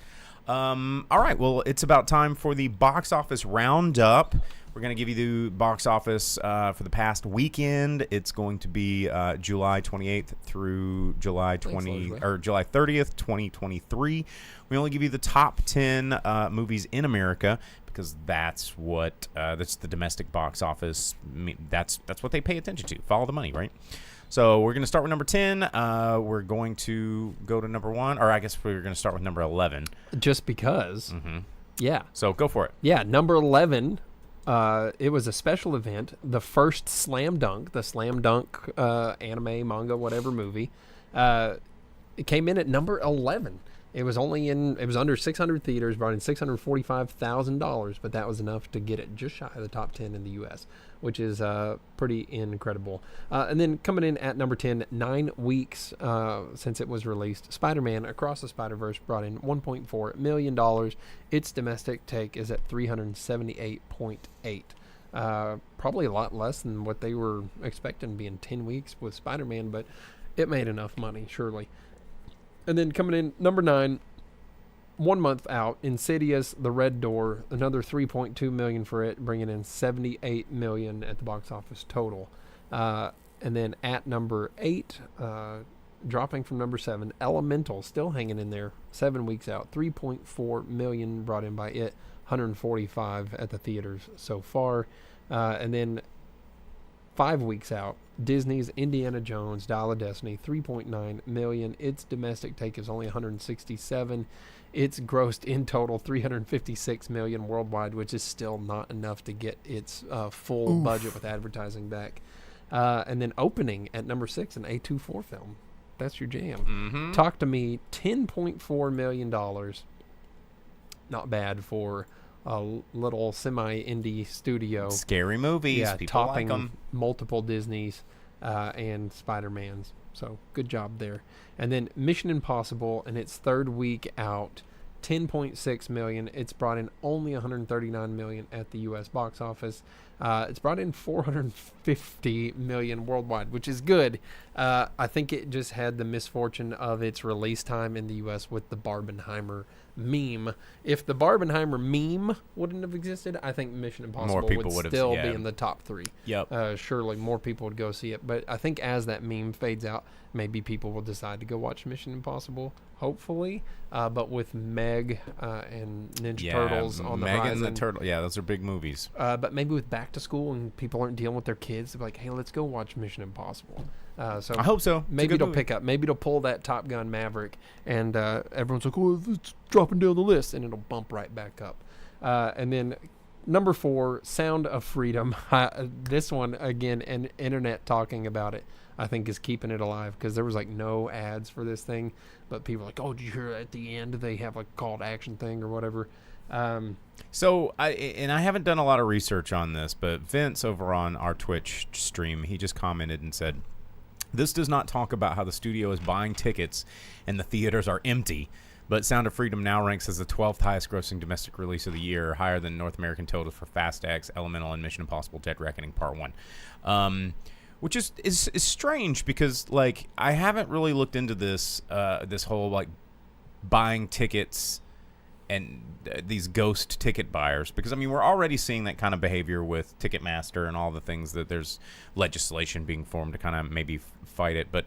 All right, well, it's about time for the box office roundup. We're going to give you the box office for the past weekend. It's going to be July 28th through July 30th, 2023. We only give you the top 10 movies in America because that's what that's the domestic box office. That's what they pay attention to. Follow the money, right? So we're going to start with number 10. We're going to go to number 1, or I guess we're going to start with number 11. Just because. Mm-hmm. Yeah. So go for it. Yeah, number 11. It was a special event. The first Slam Dunk, the Slam Dunk anime, manga, whatever movie. It came in at number 11. It was under 600 theaters, brought in $645,000, but that was enough to get it just shy of the top 10 in the U.S., which is pretty incredible. And then coming in at number 10, 9 weeks since it was released, Spider-Man Across the Spider-Verse brought in $1.4 million. Its domestic take is at $378.8. Probably a lot less than what they were expecting being 10 weeks with Spider-Man, but it made enough money, surely. And then coming in number 9, 1 month out, Insidious: The Red Door, another $3.2 million for it, bringing in $78 million at the box office total. And then at number 8, dropping from number 7, Elemental, still hanging in there, 7 weeks out, $3.4 million brought in by it, 145 at the theaters so far. And then 5 weeks out, Disney's Indiana Jones Dial of Destiny, $3.9 million. Its domestic take is only 167. It's grossed in total $356 million worldwide, which is still not enough to get its full budget with advertising back. And then opening at number 6, an A24 film. That's your jam. Mm-hmm. Talk to Me, $10.4 million. not bad for a little semi-indie studio. Scary movies. Yeah, People topping like 'em. multiple Disneys and Spider-Mans. So good job there. And then Mission Impossible, in its third week out, 10.6 million. It's brought in only 139 million at the U.S. box office. It's brought in 450 million worldwide, which is good. I think it just had the misfortune of its release time in the U.S. with the Barbenheimer meme. If the Barbenheimer meme wouldn't have existed, I think Mission Impossible people would would've- still yeah. be in the top 3. Yep. Surely more people would go see it. But I think as that meme fades out, maybe people will decide to go watch Mission Impossible, hopefully. But with Meg and Ninja Turtles on the Meg horizon. and the Turtle. Yeah, those are big movies. But maybe with back to school and people aren't dealing with their kids, they'll be like, hey, let's go watch Mission Impossible. So I hope so. It's a maybe good it'll movie. pick up. Maybe it'll pull that Top Gun Maverick, and everyone's like, oh, it's dropping down the list, and it'll bump right back up. And then number 4, Sound of Freedom. This one, again, and internet talking about it, I think is keeping it alive, because there was like no ads for this thing, but people are like, oh, did you hear at the end they have like a call to action thing or whatever. So, I haven't done a lot of research on this, but Vince over on our Twitch stream, he just commented and said, this does not talk about how the studio is buying tickets and the theaters are empty, but Sound of Freedom now ranks as the 12th highest grossing domestic release of the year, higher than North American totals for Fast X, Elemental, and Mission Impossible Dead Reckoning Part 1. Which is strange, because like I haven't really looked into this this whole like buying tickets and these ghost ticket buyers, because I mean we're already seeing that kind of behavior with Ticketmaster and all the things that there's legislation being formed to kind of maybe fight it, but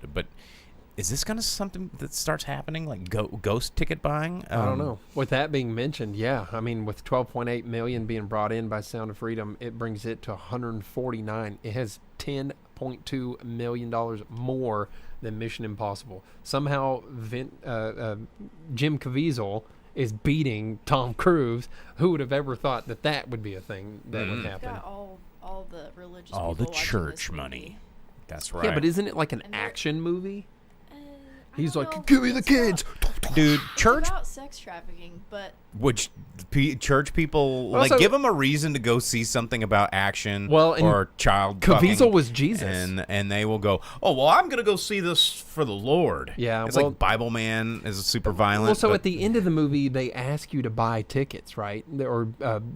is this kind of something that starts happening, like ghost ticket buying? I don't know. With that being mentioned, yeah, I mean, with 12.8 million being brought in by Sound of Freedom, it brings it to 149. It has $10.2 million more than Mission Impossible. Somehow, Jim Caviezel is beating Tom Cruise. Who would have ever thought that would be a thing that would happen? Got all the religious all people the watching church this money. movie. That's right. Yeah, but isn't it like an And they're- action movie? I He's don't know like, if give me the it's kids. Dude, It's church about sex trafficking, but Which church people like Also- give them a reason to go see something about action Well, and or child Caviezel fucking, was Jesus. and they will go, oh well, I'm gonna go see this for the Lord. Yeah, it's well- like Bible Man is super violent. Well, so but at the end of the movie, they ask you to buy tickets, right? Or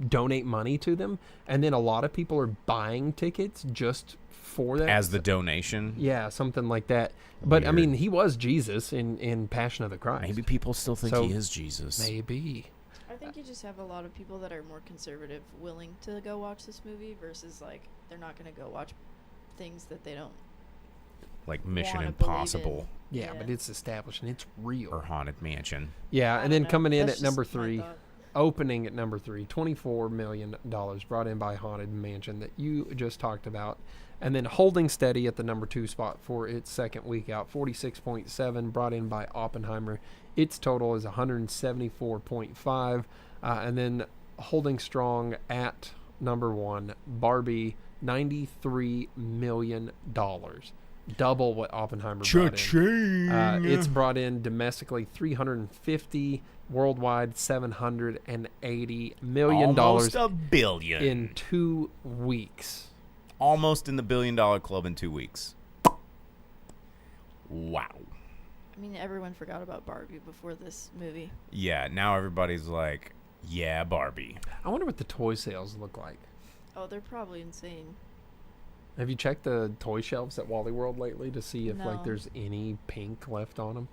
donate money to them. And then a lot of people are buying tickets just for that. as the donation, Yeah, something like that. But, I Weird. mean, he was Jesus in Passion of the Christ. maybe people still think So- he is Jesus. Maybe. I think you just have a lot of people that are more conservative willing to go watch this movie versus like they're not going to go watch things that they don't Like Mission wanna believe Impossible Yeah, Yeah. but it's established and it's real. or Haunted Mansion. Yeah, I and don't then know. coming in That's at number just my 3, thought. opening at number 3, $24 million brought in by Haunted Mansion that you just talked about. And then holding steady at the number 2 spot for its second week out, 46.7 brought in by Oppenheimer. Its total is 174.5. And then holding strong at number 1, Barbie, $93 million. Double what Oppenheimer brought in. It's brought in domestically 350, worldwide $780 million Almost a billion. in 2 weeks. Almost in the $1 billion club in 2 weeks. Wow. I mean, everyone forgot about Barbie before this movie. Yeah, now everybody's like, yeah, Barbie. I wonder what the toy sales look like. Oh, they're probably insane. Have you checked the toy shelves at Wally World lately to see if like No. there's any pink left on them?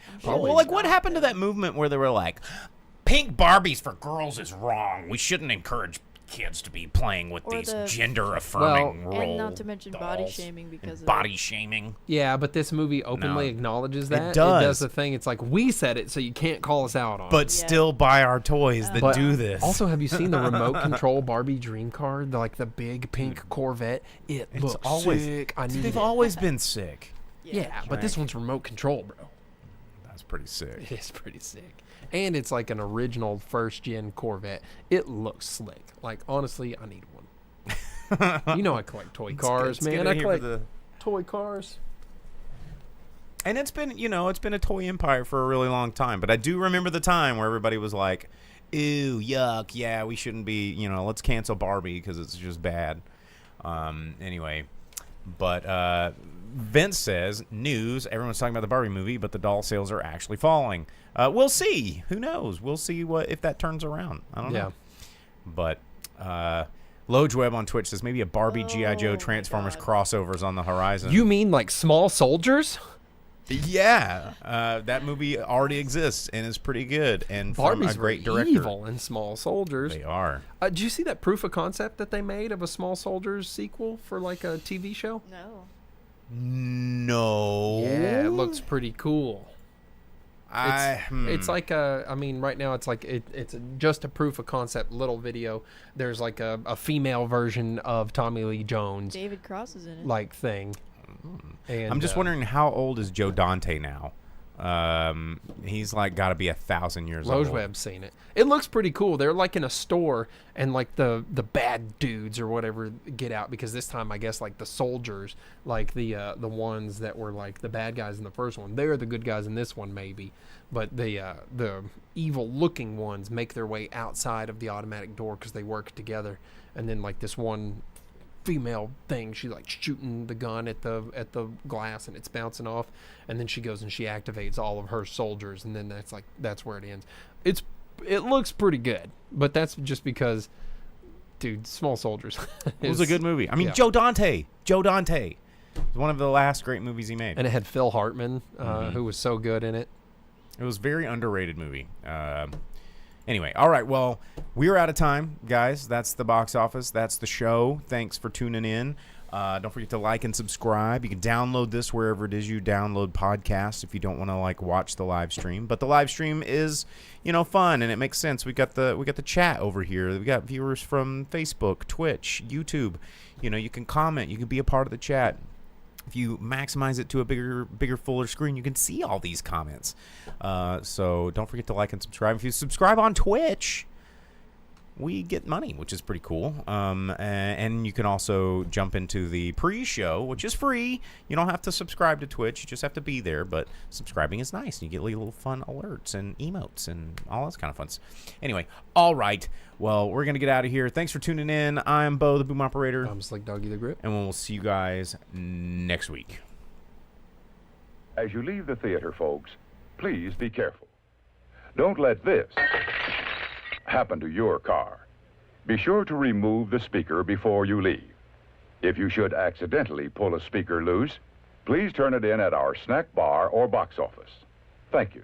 I'm Oh, well, there's like what not, happened to though. that movement where they were like, pink Barbies for girls is wrong. We shouldn't encourage kids to be playing with Or these the- gender-affirming Well, role And not to mention body dolls shaming because and of body it. shaming. Yeah, but this movie openly No. acknowledges It that. does. It does the thing. It's like we said it, so you can't call us out on it. But Yeah. still buy our toys that But do this. Also, have you seen the remote control Barbie dream car? Like the big pink Corvette. It It's looks always sick. I need they've it. always been sick. Yeah, but this one's remote control, bro. That's pretty sick. It is pretty sick. And it's like an original first gen Corvette. It looks slick. Like honestly, I need one. You know I collect toy cars, Let's get man. in I here for collect the- toy cars. And it's been, it's been a toy empire for a really long time. But I do remember the time where everybody was like, Ew, yuck. Yeah, we shouldn't be, let's cancel Barbie because it's just bad. Anyway, but Vince says, news, everyone's talking about the Barbie movie, but the doll sales are actually falling. We'll see. Who knows? We'll see if that turns around. I don't know. But Loge Web on Twitch says maybe a Barbie G.I. Joe Transformers crossovers on on the horizon. You mean like Small Soldiers? Yeah, that movie already exists and is pretty good, and from Barbies a great were director. evil in Small Soldiers. They are. Did you see that proof of concept that they made of a Small Soldiers sequel for like a TV show? No. No. Yeah, it looks pretty cool. It's like right now it's like it's just a proof of concept little video. There's like a female version of Tommy Lee Jones David Cross is in it. like thing. And, I'm just wondering how old is Joe Dante now? He's like got to be 1,000 years old. Web's seen it. It looks pretty cool. They're like in a store, and like the bad dudes or whatever get out, because this time I guess like the soldiers, like the ones that were like the bad guys in the first one, they're the good guys in this one maybe, but the evil looking ones make their way outside of the automatic door because they work together, and then like this one female thing, she's like shooting the gun at the glass and it's bouncing off, and then she goes and she activates all of her soldiers, and then that's where it ends. It looks pretty good, but that's just because, dude, Small Soldiers It was a good movie. I mean, yeah. Joe Dante was one of the last great movies he made, and it had Phil Hartman, who was so good in it. It was a very underrated movie. Anyway, all right, well, we're out of time, guys. That's the box office. That's the show. Thanks for tuning in. Don't forget to like and subscribe. You can download this wherever it is you download podcasts if you don't want to watch the live stream. But the live stream is, fun, and it makes sense. We got the chat over here. We got viewers from Facebook, Twitch, YouTube. You can comment. You can be a part of the chat. If you maximize it to a bigger, fuller screen, you can see all these comments. So don't forget to like and subscribe. If you subscribe on Twitch, we get money, which is pretty cool. And you can also jump into the pre-show, which is free. You don't have to subscribe to Twitch. You just have to be there. But subscribing is nice. You get little fun alerts and emotes and all that kind of fun stuff. Anyway, all right. Well, we're going to get out of here. Thanks for tuning in. I'm Bo, the Boom Operator. I'm Slick Doggy the Grip. And we'll see you guys next week. As you leave the theater, folks, please be careful. Don't let this happen to your car. Be sure to remove the speaker before you leave. If you should accidentally pull a speaker loose, please turn it in at our snack bar or box office. Thank you.